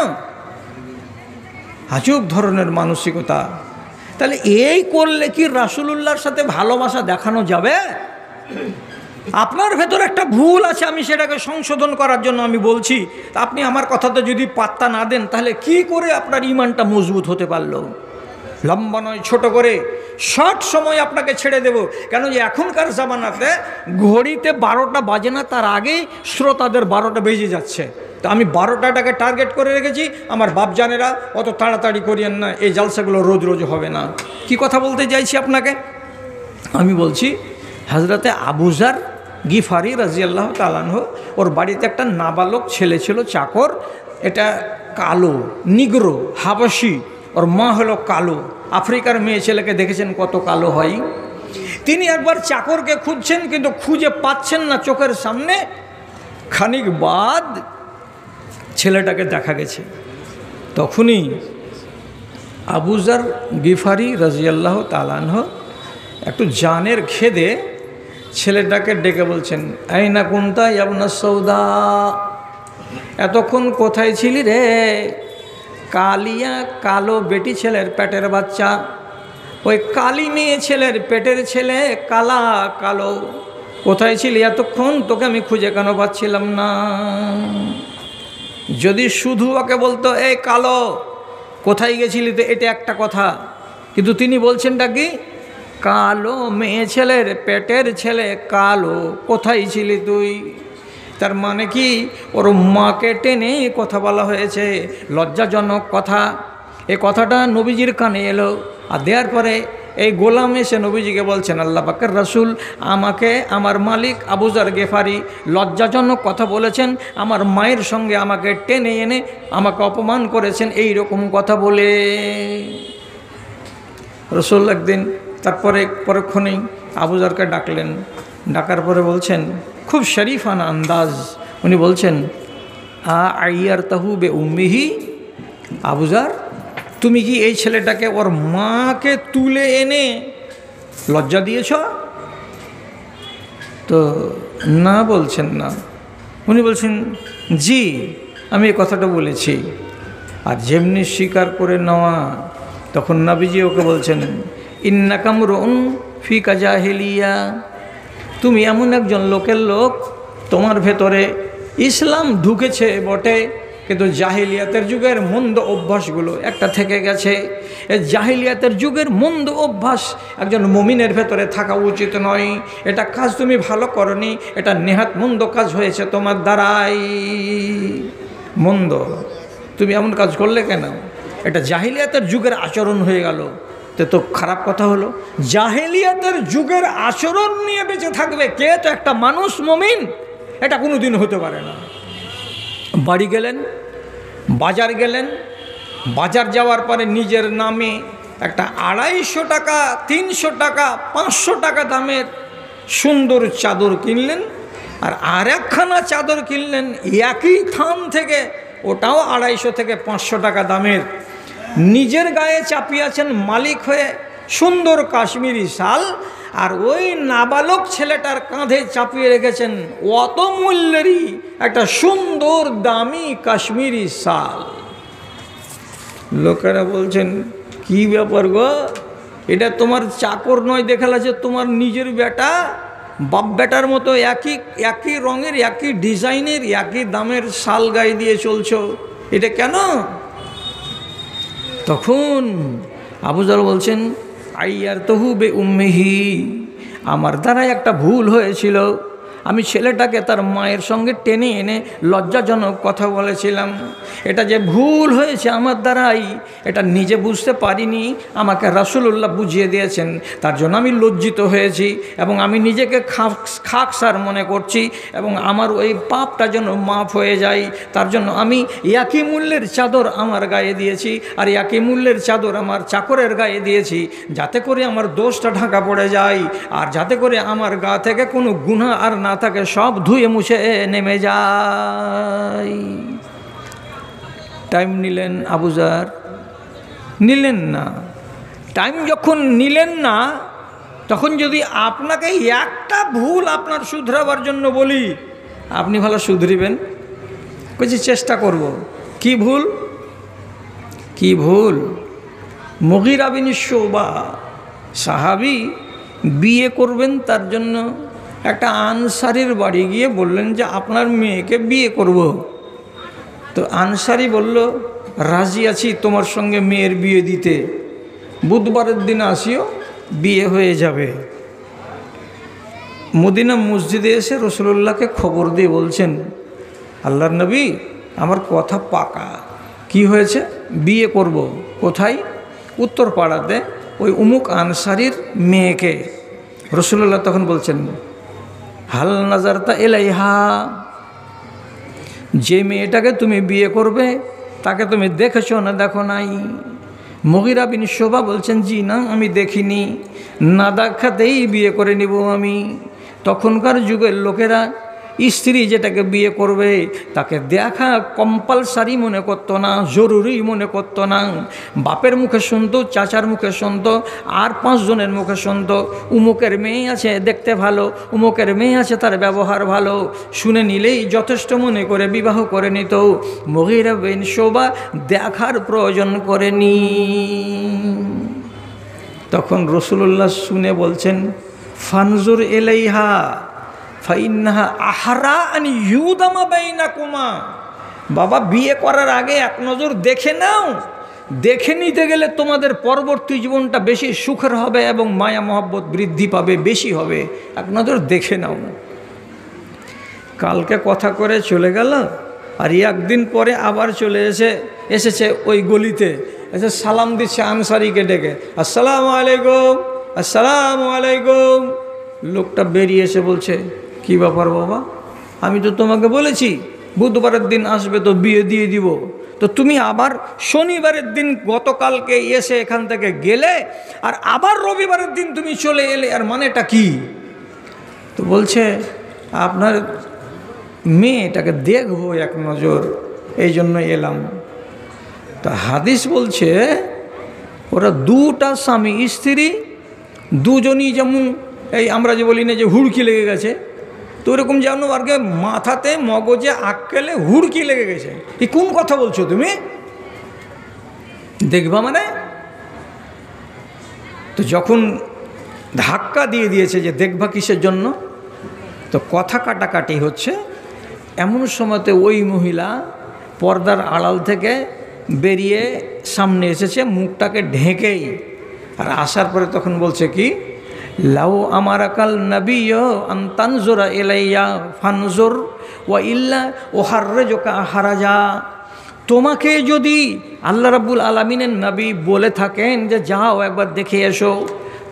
আজব ধরনের মানসিকতা। তাহলে এই করলে কি রাসূলুল্লাহর সাথে ভালোবাসা দেখানো যাবে? আপনার ভেতর একটা ভুল আছে, আমি সেটাকে সংশোধন করার জন্য আমি বলছি। আপনি আমার কথাতে যদি পাত্তা না দেন, তাহলে কি করে আপনার ইমানটা মজবুত হতে পারলো? লম্বা নয়, ছোট করে শর্ট সময় আপনাকে ছেড়ে দেব। কেন যে এখনকার জামানাতে ঘড়িতে 12টা বাজে না, তার আগেই শ্রোতাদের 12টা বেজে যাচ্ছে। তো আমি 12টাটাকে টার্গেট করে রেখেছি। আমার বাপজানেরা অত তাড়াতাড়ি করিয়েন না, এই জালসাগুলো রোজ রোজ হবে না। কি কথা বলতে চাইছি আপনাকে? আমি বলছি হযরতে আবু যার গিফারি রাদিয়াল্লাহু তাআলা আনহু, ওর বাড়িতে একটা নাবালক ছেলে ছিল, চাকর। এটা কালো, নিগ্রো, হাবাসি। ওর মা হলো কালো। আফ্রিকার মেয়ে ছেলেকে দেখেছেন কত কালো হয়। তিনি একবার চাকরকে খুঁজছেন, কিন্তু খুঁজে পাচ্ছেন না চোখের সামনে। খানিক বাদ ছেলেটাকে দেখা গেছে। তখনই আবু যার গিফারি রাদিয়াল্লাহু তাআলা আনহু একটু জানের খেদে ছেলেটাকে ডেকে বলছেন, আইনা কুনতা ইবনা সৌদা, এতক্ষণ কোথায় ছিলি রে? কালিয়া, কালো বেটি ছেলের পেটের বাচ্চা। ওই কালি মেয়ে ছেলের পেটের ছেলে কালা, কালো। কোথায় ছিলি এতক্ষণ? তোকে আমি খুঁজে কেন পাচ্ছিলাম না। যদি শুধু ওকে বলতো এই কালো কোথায় গেছিলি, তো এটা একটা কথা। কিন্তু তিনি বলছেনটা কি? কালো মেয়ে ছেলের পেটের ছেলে কালো, কোথায় ছিলি তুই? তার মানে কি ওর মাকে টেনে কথা বলা হয়েছে, লজ্জাজনক কথা। এই কথাটা নবীজির কানে এলো, আর দেওয়ার পরে এই গোলাম এসে নবীজিকে বলছেন, আল্লাহ পাকের রাসূল আমাকে আমার মালিক আবু যার গিফারি লজ্জাজনক কথা বলেছেন, আমার মায়ের সঙ্গে আমাকে টেনে এনে আমাকে অপমান করেছেন এই রকম কথা বলে। রাসূল একদিন তারপরে পরক্ষণেই আবু যারকে ডাকলেন। ডাকার পরে বলছেন, খুব শরীফানা আন্দাজ, উনি বলছেন, আইয়ার তাহু বে উম্মিহি, আবু যার তুমি কি এই ছেলেটাকে ওর মাকে তুলে এনে লজ্জা দিয়েছ? তো না বলছেন না। উনি বলছেন, জি আমি এই কথাটা বলেছি। আর যেমনি স্বীকার করে নেওয়া, তখন নবীজি ওকে বলছেন, ইন্নাকা মুরউন ফিকা জাহিলিয়া, তুমি এমন একজন লোকের লোক, তোমার ভেতরে ইসলাম ঢুকেছে বটে, কিন্তু জাহিলিয়াতের যুগের মন্দ অভ্যাসগুলো একটা থেকে গেছে। এই জাহিলিয়াতের যুগের মন্দ অভ্যাস একজন মুমিনের ভেতরে থাকা উচিত নয়। এটা কাজ তুমি ভালো করনি, এটা নেহাত মন্দ কাজ হয়েছে তোমার দ্বারাই। মন্দ, তুমি এমন কাজ করলে কেন? এটা জাহিলিয়াতের যুগের আচরণ হয়ে গেল। তো খারাপ কথা হলো, জাহিলিয়াতের যুগের আচরণ নিয়ে বেঁচে থাকবে কে? তো একটা মানুষ মুমিন, এটা কোনো দিন হতে পারে না। বাড়ি গেলেন, বাজার গেলেন, বাজার যাওয়ার পরে নিজের নামে একটা 250 টাকা, 300 টাকা, 500 টাকা দামের সুন্দর চাদর কিনলেন, আর আরেকখানা চাদর কিনলেন একই থান থেকে, ওটাও 250 থেকে 500 টাকা দামের। নিজের গায়ে চাপিয়েছেন মালিক হয়ে সুন্দর কাশ্মীরি শাল, আর ওই নাবালক ছেলেটার কাঁধে চাপিয়ে রেখেছেন অত মূল্যেরই একটা সুন্দর দামি কাশ্মীরি শাল। লোকেরা বলছেন, কি ব্যাপার গো, এটা তোমার চাকর নয়, দেখালা যে তোমার নিজের বেটা, বাপ বেটার মতো একই রঙের, একই ডিজাইনের, একই দামের শাল গায়ে দিয়ে চলছো, এটা কেন? তখন আবু যার বলছেন, আইয়ার তহু বে উম্মিহি, আমার দ্বারা একটা ভুল হয়েছিল, আমি ছেলেটাকে তার মায়ের সঙ্গে টেনে এনে লজ্জাজনক কথা বলেছিলাম। এটা যে ভুল হয়েছে আমার দ্বারাই, এটা নিজে বুঝতে পারিনি, আমাকে রাসূলুল্লাহ বুঝিয়ে দিয়েছেন, তার জন্য আমি লজ্জিত হয়েছি এবং আমি নিজেকে খাকসার মনে করছি এবং আমার ওই পাপটা যেন মাফ হয়ে যায়, তার জন্য আমি একই মূল্যের চাদর আমার গায়ে দিয়েছি আর একই মূল্যের চাদর আমার চাকরের গায়ে দিয়েছি, যাতে করে আমার দোষটা ঢাকা পড়ে যায় আর যাতে করে আমার গা থেকে কোনো গুনাহ আর না থাকে, সব ধুয়ে মুছে নেমে যায়। টাইম নিলেন আবু যার? নিলেন না। টাইম যখন নিলেন না, তখন যদি আপনাকে একটা ভুল আপনার শুধরাবার জন্য বলি, আপনি ভালো শুধরিবেন? বলছি চেষ্টা করব। কি ভুল? কি ভুল? মুগীরা বিন শুবা সাহাবী বিয়ে করবেন, তার জন্য একটা আনসারীর বাড়ি গিয়ে বললেন যে আপনার মেয়েকে বিয়ে করব। তো আনসারী বলল, রাজি আছি তোমার সঙ্গে মেয়ের বিয়ে দিতে, বুধবারের দিন আসিও, বিয়ে হয়ে যাবে। মদিনা মসজিদে এসে রাসূলুল্লাহকে খবর দিয়ে বলছেন, আল্লাহর নবী আমার কথা পাকা, কি হয়েছে? বিয়ে করব। কোথায়? উত্তর পাড়াতে, ওই উমুক আনসারীর মেয়েকে। রাসূলুল্লাহ তখন বলছেন, হাল নাজারতা ইলাইহা, যে মেয়েটাকে তুমি বিয়ে করবে তাকে তুমি দেখেছো না দেখো নাই? মুগীরা বিন শুবা বলছেন, জি না, আমি দেখিনি, না দেখাতেই বিয়ে করে নিব আমি। তখনকার যুগের লোকেরা স্ত্রী যেটাকে বিয়ে করবে তাকে দেখা কম্পালসারি মনে করতো না, জরুরি মনে করতো না। বাপের মুখে শুনতো, চাচার মুখে শুনতো, আর 5 জনের মুখে শুনতো, উমুকের মেয়ে আছে দেখতে ভালো, উমুকের মেয়ে আছে তার ব্যবহার ভালো, শুনে নিলেই যথেষ্ট মনে করে বিবাহ করে নিত। মুগীরা বিন শুবা দেখার প্রয়োজন করেনি। তখন রাসূলুল্লাহ শুনে বলছেন, ফানজুর ইলাইহা ফাইন্নাহা আহরা আন ইউদামা বাইনাকুমা। বাবা, বিয়ে করার আগে এক নজর দেখে নাও, দেখে নিতে গেলে তোমাদের পরবর্তী জীবনটা বেশি সুখের হবে এবং মায়া মহব্বত বৃদ্ধি পাবে, বেশি হবে, এক নজর দেখে নাও। কালকে কথা করে চলে গেল, আর একদিন পরে আবার চলে এসেছে ওই গলিতে, এসে সালাম দিচ্ছে আনসারীকে ডেকে, আসসালামু আলাইকুম, আসসালামু আলাইকুম। লোকটা বেরিয়ে এসে বলছে, কি ব্যাপার বাবা, আমি তো তোমাকে বলেছি বুধবারের দিন আসবে তো বিয়ে দিয়ে দিব, তো তুমি আবার শনিবারের দিন গতকালকে এসে এখান থেকে গেলে আর আবার রবিবারের দিন তুমি চলে এলে, আর মানেটা কি? তো বলছে, আপনার মেয়েটাকে দেখবো এক নজর, এই জন্য এলাম। তা হাদিস বলছে, ওরা দুটা স্বামী স্ত্রী, দুজনই যেমন এই আমরা যে বলি না যে হুড়কি লেগে গেছে, তো ওরকম যেন আর কি মাথাতে মগজে আক্কেলে হুড়কি লেগে গেছে। এই কোন কথা বলছো তুমি? দেখবা মানে? তো যখন ধাক্কা দিয়ে দিয়েছে যে দেখবা কিসের জন্য, তো কথা কাটাকাটি হচ্ছে, এমন সময়তে ওই মহিলা পর্দার আড়াল থেকে বেরিয়ে সামনে এসেছে, মুখটাকে ঢেকেই, আর আসার পরে তখন বলছে কি, লাউ আমারাকাল নবিয়্যু আন তানজুরা ইলাইয়া ফানজুর ওয়া ইল্লা উহাররিজুকা হারাজা। তোমাকে যদি আল্লাহ রাব্বুল আলামিনের নবী বলে থাকেন যে যাও একবার দেখে এসো,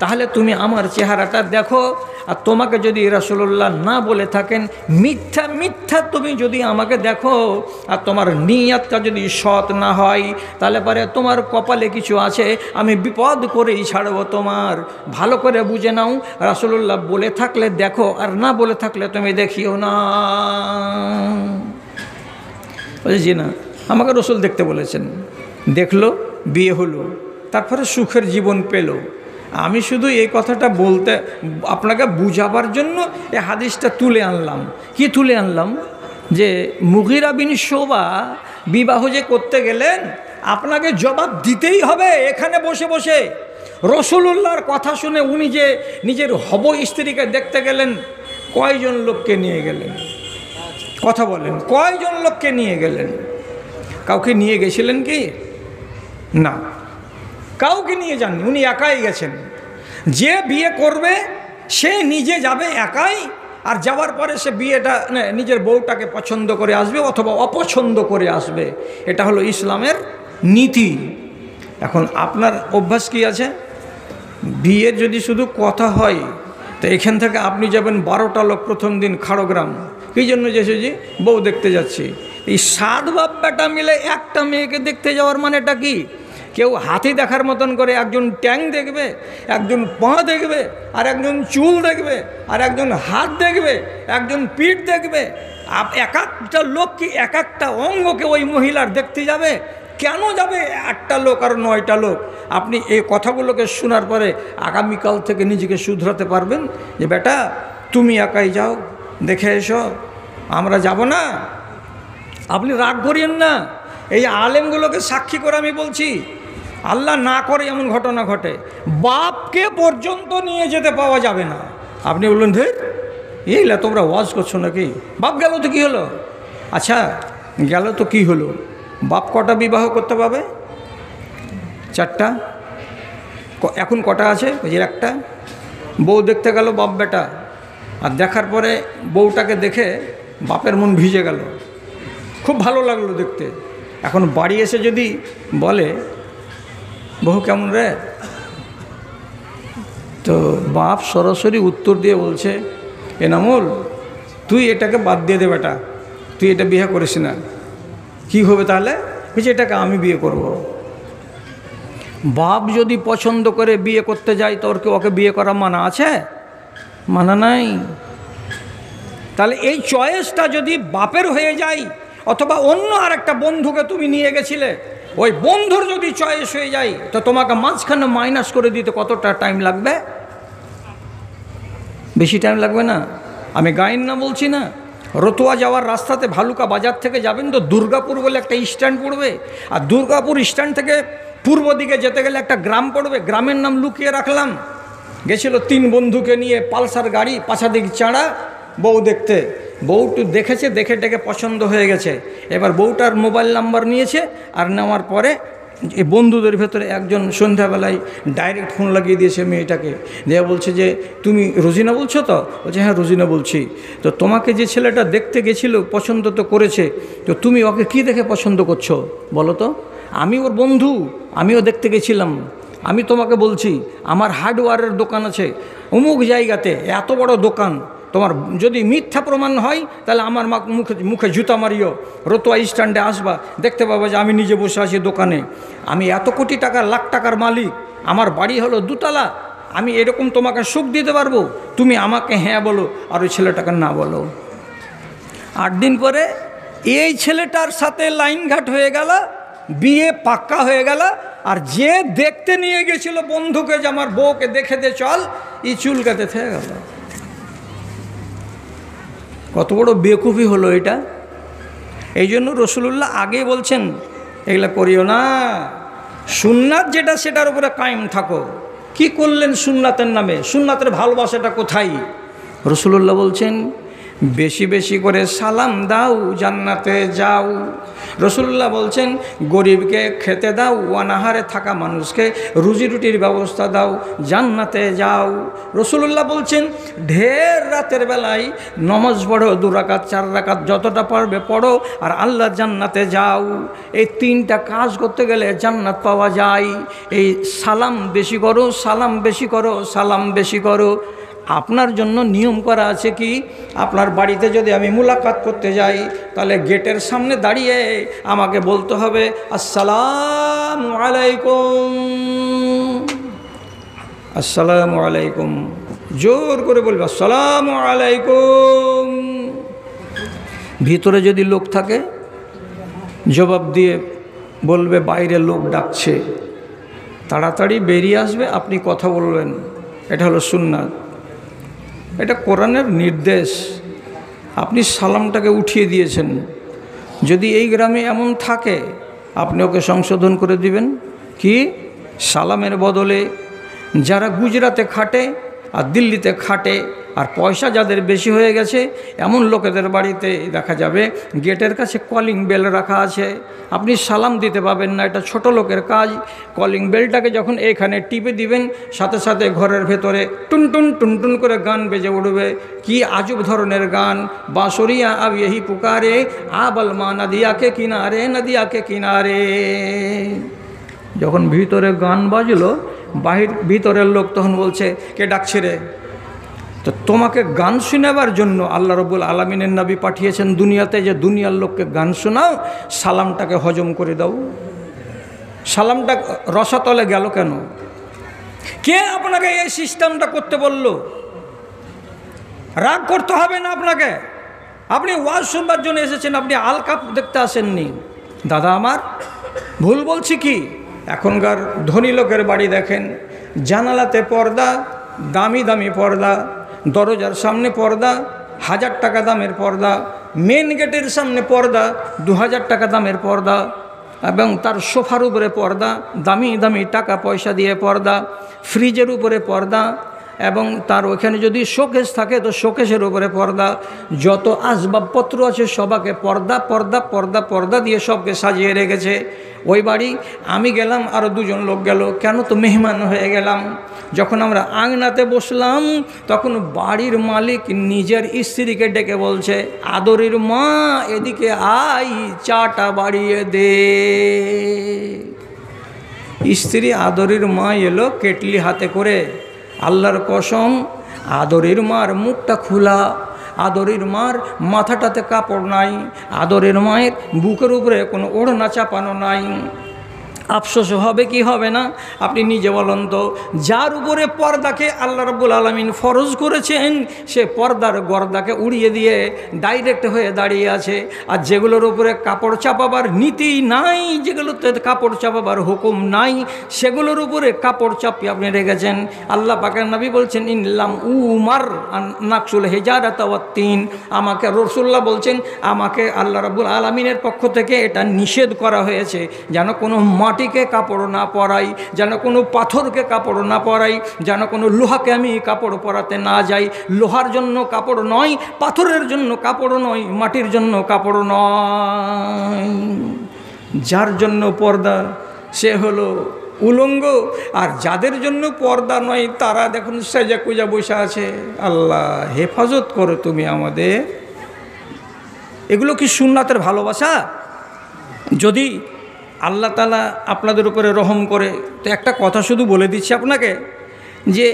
তাহলে তুমি আমার চেহারাটা দেখো, আর তোমাকে যদি রাসূলুল্লাহ না বলে থাকেন, মিথ্যা মিথ্যা তুমি যদি আমাকে দেখো, আর তোমার নিয়তটা যদি সৎ না হয়, তাহলে পরে তোমার কপালে কিছু আছে, আমি বিপদ করেই ছাড়বো তোমার। ভালো করে বুঝে নাও, রাসূলুল্লাহ বলে থাকলে দেখো, আর না বলে থাকলে তুমি দেখিও না। বলছি, জি না, আমাকে রাসূল দেখতে বলেছেন, দেখলো, বিয়ে হলো, তারপরে সুখের জীবন পেল। আমি শুধু এই কথাটা বলতে আপনাকে বুঝাবার জন্য এই হাদিসটা তুলে আনলাম। কি তুলে আনলাম? যে মুগীরা বিন শুবা বিবাহ যে করতে গেলেন, আপনাকে জবাব দিতেই হবে এখানে বসে বসে। রাসূলুল্লাহর কথা শুনে উনি যে নিজের হব স্ত্রীকে দেখতে গেলেন, কয়জন লোককে নিয়ে গেলেন? কথা বলেন, কয়জন লোককে নিয়ে গেলেন? কাউকে নিয়ে গেছিলেন কি? না, কাউকে নিয়ে যাননি, উনি একাই গেছেন। যে বিয়ে করবে সে নিজে যাবে একাই, আর যাওয়ার পরে সে বিয়েটা নিজের বউটাকে পছন্দ করে আসবে অথবা অপছন্দ করে আসবে। এটা হলো ইসলামের নীতি। এখন আপনার অভ্যাস কি আছে? বিয়ের যদি শুধু কথা হয় তো এখান থেকে আপনি যাবেন 12টা লোক প্রথম দিন খাড়গ্রাম, কী জন্য যেছে যে বউ দেখতে যাচ্ছি। এই 7 বাপ বেটা মিলে একটা মেয়েকে দেখতে যাওয়ার মানেটা কি? কেউ হাতি দেখার মতন করে একজন ট্যাং দেখবে, একজন পা দেখবে, আর একজন চুল দেখবে, আর একজন হাত দেখবে, একজন পিঠ দেখবে। এক একটা লোক কি এক একটা অঙ্গকে ওই মহিলার দেখতে যাবে? কেন যাবে একটা লোক আর 9টা লোক? আপনি এই কথাগুলোকে শোনার পরে আগামীকাল থেকে নিজেকে শুধরাতে পারবেন যে বেটা তুমি একাই যাও, দেখে এসো, আমরা যাব না। আপনি রাগ করিয়েন না। এই আলেমগুলোকে সাক্ষী করে আমি বলছি, আল্লাহ না করে এমন ঘটনা ঘটে, বাপকে পর্যন্ত নিয়ে যেতে পাওয়া যাবে না। আপনি বললেন ধে এইলা তোমরা ওয়াজ করছো নাকি? বাপ গেল তো কী হলো? আচ্ছা গেল তো কী হলো? বাপ কটা বিবাহ করতে পাবে? 4টা। এখন কটা আছে? ওই যে একটা। বউ দেখতে গেল বাপ বেটা, আর দেখার পরে বউটাকে দেখে বাপের মন ভিজে গেল, খুব ভালো লাগলো দেখতে। এখন বাড়ি এসে যদি বলে বহু কেমন রে, তো বাপ সরাসরি উত্তর দিয়ে বলছে এনামুল তুই এটাকে বাদ দিয়ে দে বেটা, তুই এটা বিয়ে করিস না। কী হবে তাহলে? বলছে এটাকে আমি বিয়ে করব। বাপ যদি পছন্দ করে বিয়ে করতে যায় তো ওকে বিয়ে করা মানা আছে? মানা নাই। তাহলে এই চয়েসটা যদি বাপের হয়ে যায়, অথবা অন্য আর একটা বন্ধুকে তুমি নিয়ে গেছিলে, ওই বন্ধুর যদি চয়েস হয়ে যায় তো তোমাকে মাঝখানে মাইনাস করে দিতে কতটা টাইম লাগবে? বেশি টাইম লাগবে না। আমি গায়েন না বলছি না। রতুয়া যাওয়ার রাস্তাতে ভালুকা বাজার থেকে যাবেন তো দুর্গাপুর বলে একটা স্ট্যান্ড পড়বে, আর দুর্গাপুর স্ট্যান্ড থেকে পূর্ব দিকে যেতে গেলে একটা গ্রাম পড়বে, গ্রামের নাম লুকিয়ে রাখলাম। গেছিল 3 বন্ধুকে নিয়ে পালসার গাড়ি, পাছা দিক চাঁড়া, বউ দেখতে। বউটু দেখেছে, দেখে ডেকে পছন্দ হয়ে গেছে। এবার বউটার মোবাইল নাম্বার নিয়েছে, আর নেওয়ার পরে এই বন্ধুদের ভেতরে একজন সন্ধ্যাবেলায় ডাইরেক্ট ফোন লাগিয়ে দিয়েছে মেয়েটাকে, দিয়ে বলছে যে তুমি রোজিনা বলছো তো? বলছে হ্যাঁ রোজিনা বলছি। তো তোমাকে যে ছেলেটা দেখতে গেছিল পছন্দ তো করেছে, তো তুমি ওকে কি দেখে পছন্দ করছো বলো তো? আমি ওর বন্ধু, আমিও দেখতে গেছিলাম। আমি তোমাকে বলছি আমার হার্ডওয়্যারের দোকান আছে অমুক জায়গাতে, এত বড় দোকান। তোমার যদি মিথ্যা প্রমাণ হয় তাহলে আমার মুখে জুতা মারিও, রতুয়া স্ট্যান্ডে আসবা, দেখতে পাবা যে আমি নিজে বসে আছি দোকানে। আমি এত কোটি টাকার, লাখ টাকার মালিক, আমার বাড়ি হলো 2 তলা। আমি এরকম তোমাকে সুখ দিতে পারবো, তুমি আমাকে হ্যাঁ বলো আর ওই ছেলেটাকে না বলো। 8 দিন পরে এই ছেলেটার সাথে লাইনঘাট হয়ে গেল, বিয়ে পাক্কা হয়ে গেল। আর যে দেখতে নিয়ে গেছিল বন্ধুকে যে আমার বউকে দেখে দে চল, এই চুলকাতে থেকে গেল। কত বড় বেকুফি হলো এটা। এই জন্য রসুলুল্লাহ আগেই বলছেন এগুলা করিও না, সুন্নাত যেটা সেটার উপরে কায়েম থাকো। কি করলেন সুন্নাতের নামে? সুন্নাতের ভালোবাসাটা কোথায়? রসুলুল্লাহ বলছেন বেশি বেশি করে সালাম দাও, জান্নাতে যাও। রসুল্লাহ বলছেন গরিবকে খেতে দাও, অনাহারে থাকা মানুষকে রুজি রুটির ব্যবস্থা দাও, জান্নাতে যাও। রসুল্লাহ বলছেন ঢের রাতের বেলায় নমাজ পড়ো, 2 রাকাত 4 রাকাত যতটা পারবে পড়ো, আর আল্লাহ জান্নাতে যাও। এই 3টা কাজ করতে গেলে জান্নাত পাওয়া যায়। এই সালাম বেশি করো, সালাম বেশি করো, সালাম বেশি করো। আপনার জন্য নিয়ম করা আছে কি, আপনার বাড়িতে যদি আমি মুলাকাত করতে যাই তাহলে গেটের সামনে দাঁড়িয়ে আমাকে বলতে হবে আসসালামু আলাইকুম, আসসালামু আলাইকুম, জোর করে বলবে আসসালামু আলাইকুম। ভিতরে যদি লোক থাকে জবাব দিয়ে বলবে বাইরে লোক ডাকছে, তাড়াতাড়ি বেরিয়ে আসবে, আপনি কথা বলবেন। এটা হলো সুন্নাত, এটা কোরআনের নির্দেশ। আপনি সালামটাকে উঠিয়ে দিয়েছেন, যদি এই গ্রামে এমন থাকে আপনি ওকে সংশোধন করে দিবেন। কি সালামের বদলে যারা গুজরাতে খাটে আর দিল্লিতে খাটে, আর পয়সা যাদের বেশি হয়ে গেছে এমন লোকেদের বাড়িতে দেখা যাবে গেটের কাছে কলিং বেল রাখা আছে, আপনি সালাম দিতে পাবেন না, এটা ছোট লোকের কাজ। কলিং বেলটাকে যখন এখানে টিপে দিবেন সাথে সাথে ঘরের ভেতরে টুনটুন টুনটুন করে গান বেজে উঠবে। কি আজব ধরনের গান, বাঁশরিয়া আব यही পুকারে আবল মা নদিয়াকে কিনারে নদিয়াকে কিনারে। যখন ভিতরে গান বাজলো ভিতরের লোক তখন বলছে কে ডাকছে রে? তো তোমাকে গান শোনাবার জন্য আল্লাহ রব্বুল আলামিনের নবী পাঠিয়েছেন দুনিয়াতে, যে দুনিয়ার লোককে গান শোনাও, সালামটাকে হজম করে দাও। সালামটা রসাতলে গেল কেন? কে আপনাকে এই সিস্টেমটা করতে বলল? রাগ করতে হবে না আপনাকে, আপনি ওয়াজ শুনবার জন্য এসেছেন, আপনি আলকাপ দেখতে আসেননি। দাদা আমার ভুল বলছি কি? এখনকার ধনী লোকের বাড়ি দেখেন, জানালাতে পর্দা, দামি দামি পর্দা, দরজার সামনে পর্দা 1000 টাকা দামের পর্দা, মেন গেটের সামনে পর্দা 2000 টাকা দামের পর্দা, এবং তার সোফার উপরে পর্দা, দামি দামি টাকা পয়সা দিয়ে পর্দা, ফ্রিজের উপরে পর্দা, এবং তার ওখানে যদি শোকেস থাকে তো শোকেসের উপরে পর্দা। যত আসবাবপত্র আছে সবাকে পর্দা পর্দা পর্দা পর্দা দিয়ে সবকে সাজিয়ে রেখেছে। ওই বাড়ি আমি গেলাম, আরও 2 জন লোক গেল, কেন? তো মেহমান হয়ে গেলাম। যখন আমরা আঙনাতে বসলাম তখন বাড়ির মালিক নিজের স্ত্রীকে ডেকে বলছে, আদরের মা এদিকে আই, চাটা বাড়িয়ে দে। স্ত্রী আদরের মা এলো কেটলি হাতে করে। আল্লাহর কসম, আদরের মার মুখটা খোলা, আদরের মার মাথাটাতে কাপড় নাই, আদরের মায়ের বুকের উপরে কোনো ওড়না চাপানো নাই। আফসোস হবে কি হবে না আপনি নিজে বলুন তো? যার উপরে পর্দাকে আল্লাহ রাব্বুল আলামিন ফরজ করেছেন সে পর্দার গর্দাকে উড়িয়ে দিয়ে ডাইরেক্ট হয়ে দাঁড়িয়ে আছে। আর যেগুলোর উপরে কাপড় চাপাবার নীতি নাই, যেগুলোতে কাপড় চাপাবার হুকুম নাই, সেগুলোর উপরে কাপড় চাপিয়ে আপনি রেখেছেন। আল্লাহ পাকের নবী বলছেন, ইনলাম উমার নাকসুল হিজারাত ওয়াত তিন। আমাকে রাসূলুল্লাহ বলছেন, আমাকে আল্লাহ রাব্বুল আলামিনের পক্ষ থেকে এটা নিষেধ করা হয়েছে যেন কোনো মাটিকে কাপড় না পরাই, যেন কোনো পাথরকে কাপড় না পরাই, যেন কোনো লোহাকে আমি কাপড় পরাতে না যাই। লোহার জন্য কাপড় নয়, পাথরের জন্য কাপড় নয়, মাটির জন্য কাপড় নয়। যার জন্য পর্দা সে হলো উলঙ্গ, আর যাদের জন্য পর্দা নয় তারা দেখুন সেজা কুজা বসে আছে। আল্লাহ হেফাজত করো তুমি আমাদের। এগুলো কি সুন্নাতের ভালোবাসা? যদি আল্লাহ তাআলা আপনাদের উপরে রহম করে তো একটা কথা শুধু বলে দিচ্ছি আপনাকে, যে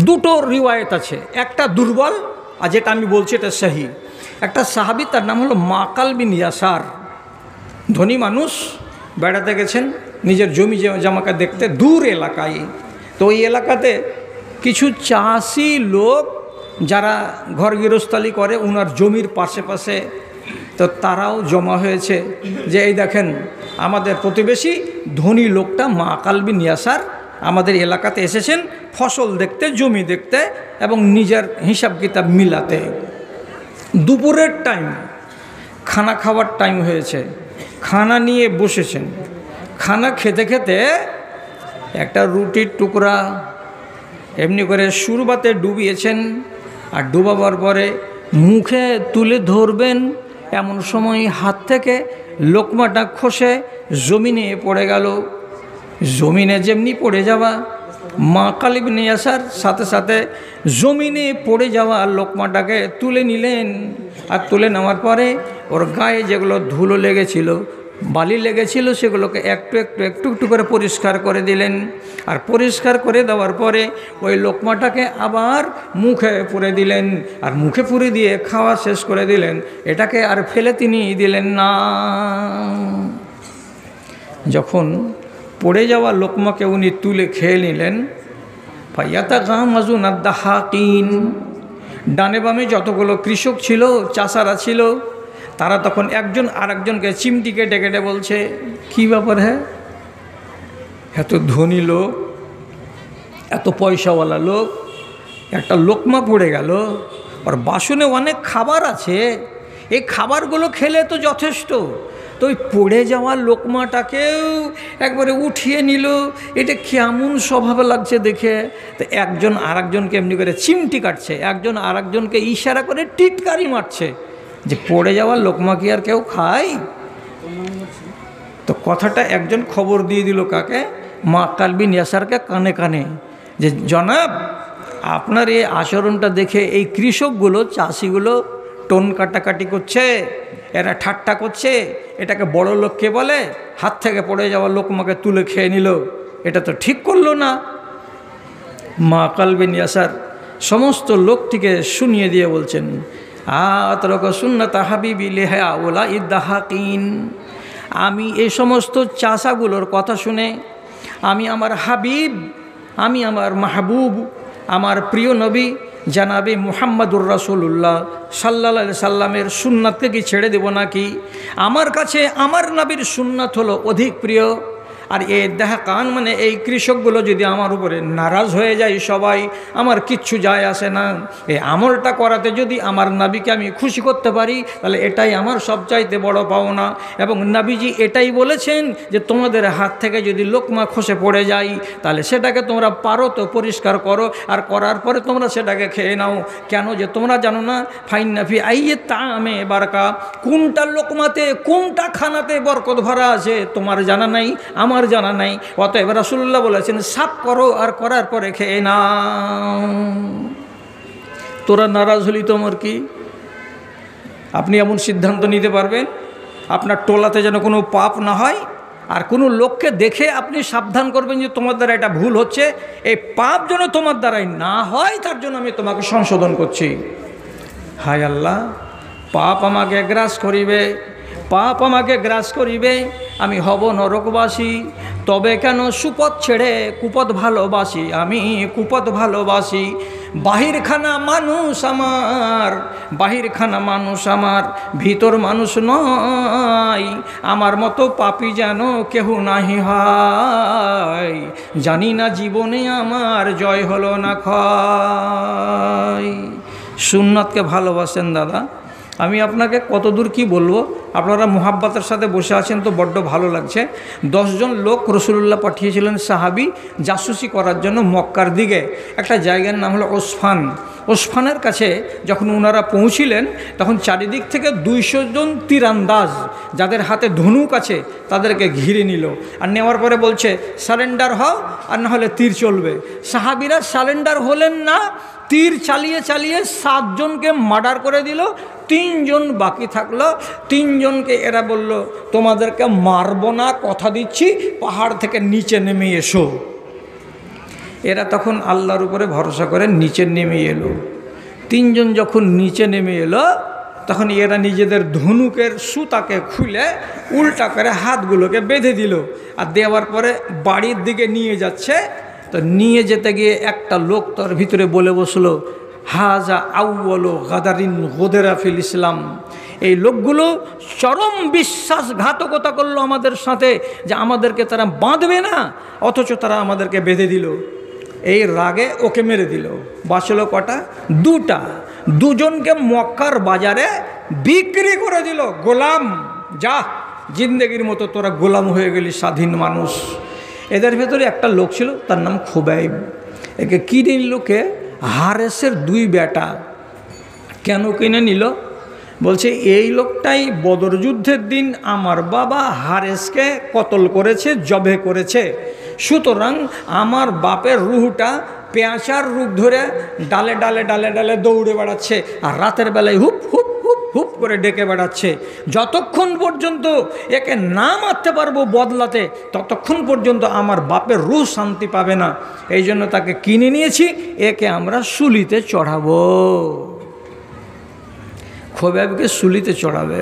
2টো রিওয়ায়েত আছে, একটা দুর্বল আর যেটা আমি বলছি এটা সহি। একটা সাহাবী, তার নাম হলো মাকাল বিন ইয়াসার, ধনী মানুষ, বেড়াতে গেছেন নিজের জমি জামাকা দেখতে দূর এলাকায়। তো ওই এলাকাতে কিছু চাষি লোক যারা ঘর গৃহস্থালি করে ওনার জমির পাশে পাশে, তো তারাও জমা হয়েছে যে এই দেখেন আমাদের প্রতিবেশী ধনী লোকটা মাকাল বিন ইয়াসার আমাদের এলাকাতে এসেছেন ফসল দেখতে, জমি দেখতে এবং নিজের হিসাব কিতাব মিলাতে। দুপুরের টাইম, খানা খাওয়ার টাইম হয়েছে, খানা নিয়ে বসেছেন। খানা খেতে খেতে একটা রুটির টুকরা এমনি করে সুরবাতে ডুবিয়েছেন, আর ডুবাবার পরে মুখে তুলে ধরবেন এমন সময় হাত থেকে লোকমাটা খসে জমিনে পড়ে গেল। জমিনে যেমনি পড়ে যাওয়া, মাকাল বিন ইয়াসার সাথে সাথে জমিনে পড়ে যাওয়া লোকমাটাকে তুলে নিলেন। আর তুলে নেওয়ার পরে ওর গায়ে যেগুলো ধুলো লেগেছিল, বালি লেগেছিল, সেগুলোকে একটু একটু একটু একটু করে পরিষ্কার করে দিলেন। আর পরিষ্কার করে দেওয়ার পরে ওই লোকমাটাকে আবার মুখে পুরে দিলেন, আর মুখে পুরে দিয়ে খাওয়া শেষ করে দিলেন। এটাকে আর ফেলে তিনি দিলেন না। যখন পড়ে যাওয়া লোকমাকে উনি তুলে খেয়ে নিলেন, ফায়াতাগামাজুন আদ-দাহাকিন, ডানে বামে যতগুলো কৃষক ছিল, চাষারা ছিল, তারা তখন একজন আরেকজনকে চিমটি কেটে কেটে বলছে, কী ব্যাপার? হ্যাঁ, এত ধনী লোক, এত পয়সাওয়ালা লোক, একটা লোকমা পড়ে গেল, আর বাসনে অনেক খাবার আছে, এই খাবারগুলো খেলে তো যথেষ্ট, তো ওই পড়ে যাওয়া লোকমাটাকেও একবারে উঠিয়ে নিল। এটা কেমন স্বভাব লাগছে দেখে। তো একজন আরেকজনকে এমনি করে চিমটি কাটছে, একজন আরেকজনকে ইশারা করে টিটকারি মারছে যে পড়ে যাওয়া লোকমা কি আর কেউ খায়? তো কথাটা একজন খবর দিয়ে দিল কাকে? মাক্কাল বিন ইয়াসারকে কানে কানে, যে জনাব আপনার এই আচরণটা দেখে এই কৃষকগুলো, চাষিগুলো টোন কাটাকাটি করছে, এরা ঠাট্টা করছে, এটাকে বড় লোককে বলে, হাত থেকে পড়ে যাওয়া লোকমাকে তুলে খেয়ে নিল, এটা তো ঠিক করলো না। মাক্কাল বিন ইয়াসার সমস্ত লোকটিকে শুনিয়ে দিয়ে বলছেন, আতরক সুন্নাত হাবিবি লিহা ওলা ইদ্দাহাকিন, আমি এই সমস্ত চাষাগুলোর কথা শুনে আমি আমার হাবিব, আমি আমার মাহবুব, আমার প্রিয় নবী জানাবে মুহাম্মাদুর রাসূলুল্লাহ সাল্লাল্লাহু আলাইহি সাল্লামের সুন্নাতকে কি ছেড়ে দেব নাকি? আমার কাছে আমার নবীর সুন্নাত হলো অধিক প্রিয়। আর এই দাহাকান মানে এই কৃষকগুলো যদি আমার উপরে নারাজ হয়ে যায় সবাই, আমার কিচ্ছু যায় আসে না। এই আমলটা করাতে যদি আমার নবীকে আমি খুশি করতে পারি, তাহলে এটাই আমার সবচাইতে বড় পাওনা। এবং নবীজি এটাই বলেছেন যে তোমাদের হাত থেকে যদি লোকমা খসে পড়ে যায়, তাহলে সেটাকে তোমরা পারো তো পরিষ্কার করো, আর করার পরে তোমরা সেটাকে খেয়ে নাও। কেন? যে তোমরা জানো না ফাইন্নাফি আইয়ে তামে বারকা, কোনটা লোকমাতে কোনটা খানাতে বরকত ভরা আছে তোমার জানা নাই, আমার জানা নাই। অতএব রাসূলুল্লাহ বলেছেন সাফ করো আর করার পরে খেয়ে নাও। তোরা নারাজ হলি তোমার কি? আপনি এমন সিদ্ধান্ত নিতে পারবেন আপনার টোলাতে যেন কোনো পাপ না হয়, আর কোনো লোককে দেখে আপনি সাবধান করবেন যে তোমার দ্বারা এটা ভুল হচ্ছে, এই পাপ যেন তোমার দ্বারাই না হয়, তার জন্য আমি তোমাকে সংশোধন করছি। হায় আল্লাহ, পাপ আমাকে গ্রাস করিবে, পাপ আমাকে গ্রাস করিবে, আমি হব নরকবাসী। তবে কেন সুপথ ছেড়ে কুপথ ভালোবাসি, আমি কুপথ ভালোবাসি। বাহিরখানা মানুষ আমার, বাহিরখানা মানুষ আমার, ভিতর মানুষ নয়। আমার মতো পাপী যেন কেহ নাহি হয়, জানি না জীবনে আমার জয় হলো না ক্ষয়। সুন্নাতকে ভালোবাসেন দাদা, আমি আপনাকে কতদূর কি বলবো। আপনারা মুহাব্বতের সাথে বসে আছেন তো বড্ড ভালো লাগছে। 10 জন লোক রাসূলুল্লাহ পাঠিয়েছিলেন সাহাবী জাসুসি করার জন্য মক্কার দিকে। একটা জায়গার নাম হলো ওসফান। ওসফানের কাছে যখন ওনারা পৌঁছিলেন, তখন চারিদিক থেকে 200 জন তীরান্দাজ যাদের হাতে ধনুক আছে তাদেরকে ঘিরে নিল। আর নেওয়ার পরে বলছে সারেন্ডার হও, আর না হলে তীর চলবে। সাহাবীরা সারেন্ডার হলেন না, তীর চালিয়ে চালিয়ে 7 জনকে মার্ডার করে দিল। 3 জন বাকি থাকলো। 3 জনকে এরা বলল তোমাদেরকে মারব না, কথা দিচ্ছি, পাহাড় থেকে নিচে নেমে এসো। এরা তখন আল্লাহর উপরে ভরসা করে নিচে নেমে এলো। 3 জন যখন নিচে নেমে এলো, তখন এরা নিজেদের ধনুকের সুতাকে খুলে উল্টা করে হাতগুলোকে বেঁধে দিল। আর দেওয়ার পরে বাড়ির দিকে নিয়ে যাচ্ছে। তো নিয়ে যেতে গিয়ে একটা লোক তার ভিতরে বলে বসলো, হাজা আউয়ালু গাদারিন গোদেরা ফিল ইসলাম। এই লোকগুলো চরম বিশ্বাসঘাতকতা করলো আমাদের সাথে, যে আমাদেরকে তারা বাঁধবে না, অথচ তারা আমাদেরকে বেঁধে দিল। এই রাগে ওকে মেরে দিল। বাঁচলো কটা? 2টা। 2 জনকে মক্কার বাজারে বিক্রি করে দিল, গোলাম। যা, জিন্দেগির মতো তোরা গোলাম হয়ে গেলি, স্বাধীন মানুষ। এদের ভেতরে একটা লোক ছিল, তার নাম খুবাইব। একে কিনে নিল কে? হারেসের 2 বেটা। কেন কিনে নিল? বলছে এই লোকটাই বদর যুদ্ধের দিন আমার বাবা হারেসকে কতল করেছে, জবে করেছে। সুতরাং আমার বাপের রুহটা পেঁচার রূপ ধরে ডালে ডালে ডালে ডালে দৌড়ে বেড়াচ্ছে, আর রাতের বেলায় হুপ হুপ হুপ হুপ করে ডেকে বেড়াচ্ছে। যতক্ষণ পর্যন্ত একে না মারতে পারবো বদলাতে, ততক্ষণ পর্যন্ত আমার বাপের রুহ শান্তি পাবে না। এই জন্য তাকে কিনে নিয়েছি, একে আমরা শুলিতে চড়াবো। খোবাইবকে শুলিতে চড়াবে।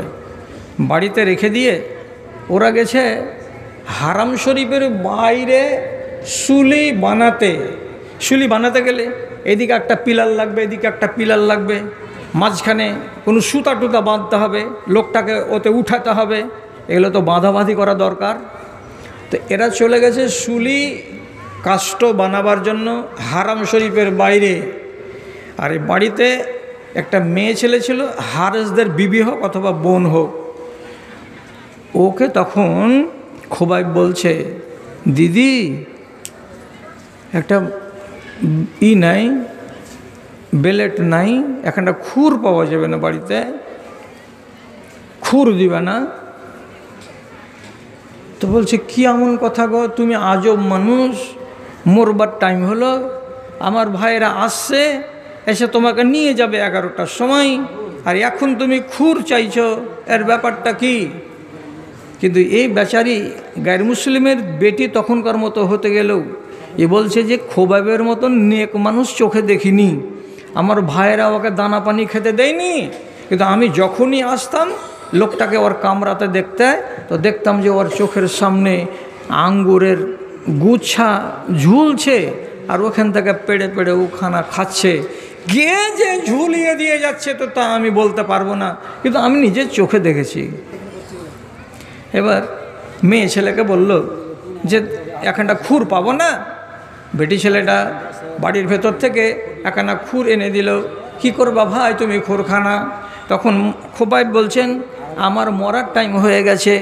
বাড়িতে রেখে দিয়ে ওরা গেছে হারাম শরীফের বাইরে শুলি বানাতে। শুলি বানাতে গেলে এদিকে একটা পিলার লাগবে, এদিকে একটা পিলার লাগবে, মাঝখানে কোনো সুতা টুতা বাঁধতে হবে, লোকটাকে ওতে উঠাতে হবে। এগুলো তো বাঁধাবাঁধি করা দরকার। তো এরা চলে গেছে শুলি কাষ্ঠ বানাবার জন্য হারাম শরীফের বাইরে। আর এই বাড়িতে একটা মেয়ে ছেলে ছিল, হারেসদের বিবি হোক অথবা বোন হোক। ওকে তখন খোবাইব বলছে, দিদি একটা নাই, বেলেট নাই, একটা খুর পাওয়া যাবে না বাড়িতে, খুর দিবে না? তো বলছে, কি এমন কথা গো, তুমি আজব মানুষ, মরবার টাইম হলো, আমার ভাইয়েরা আসছে, এসে তোমাকে নিয়ে যাবে 11টার সময়, আর এখন তুমি খুর চাইছো, এর ব্যাপারটা কি? কিন্তু এই বেচারি গায়ের মুসলিমের বেটি তখনকার মতো হতে গেলেও এ বলছে যে খোবাবের মতন নেক মানুষ চোখে দেখিনি, আমার ভাইয়েরা ওকে দানা পানি খেতে দেয়নি, কিন্তু আমি যখনই আসতাম লোকটাকে ওর কামরাতে দেখতে, তো দেখতাম যে ওর চোখের সামনে আঙ্গুরের গুচ্ছা ঝুলছে, আর ওখান থেকে পেড়ে পেড়ে ওখানা খাচ্ছে, কে যে ঝুলিয়ে দিয়ে যাচ্ছে তো তা আমি বলতে পারবো না, কিন্তু আমি নিজের চোখে দেখেছি। এবার মেয়ে ছেলেকে বলল যে একটা খুর পাবো না? বেটি ছেলেটা বাড়ির ভেতর থেকে একখানা খুর এনে দিল। কি করবা ভাই তুমি খুরখানা? তখন খোবাইব বলছেন, আমার মরার টাইম হয়ে গেছে,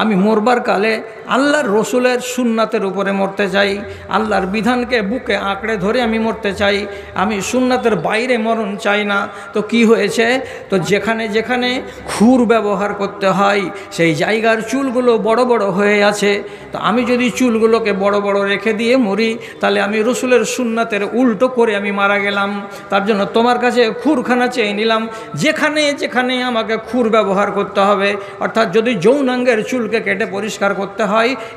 আমি মরবার কালে আল্লাহর রসুলের সুন্নাতের উপরে মরতে চাই, আল্লাহর বিধানকে বুকে আঁকড়ে ধরে আমি মরতে চাই, আমি সুন্নাতের বাইরে মরণ চাই না। তো কি হয়েছে, তো যেখানে যেখানে খুর ব্যবহার করতে হয় সেই জায়গার চুলগুলো বড় বড় হয়ে আছে, তো আমি যদি চুলগুলোকে বড় বড় রেখে দিয়ে মরি তাহলে আমি রসুলের সুন্নাতের উল্টো করে আমি মারা গেলাম। তার জন্য তোমার কাছে খুরখানা চেয়ে নিলাম, যেখানে যেখানে আমাকে খুর ব্যবহার করতে হবে, অর্থাৎ যদি যৌনাঙ্গের চুলকে কেটে পরিষ্কার করতে হয়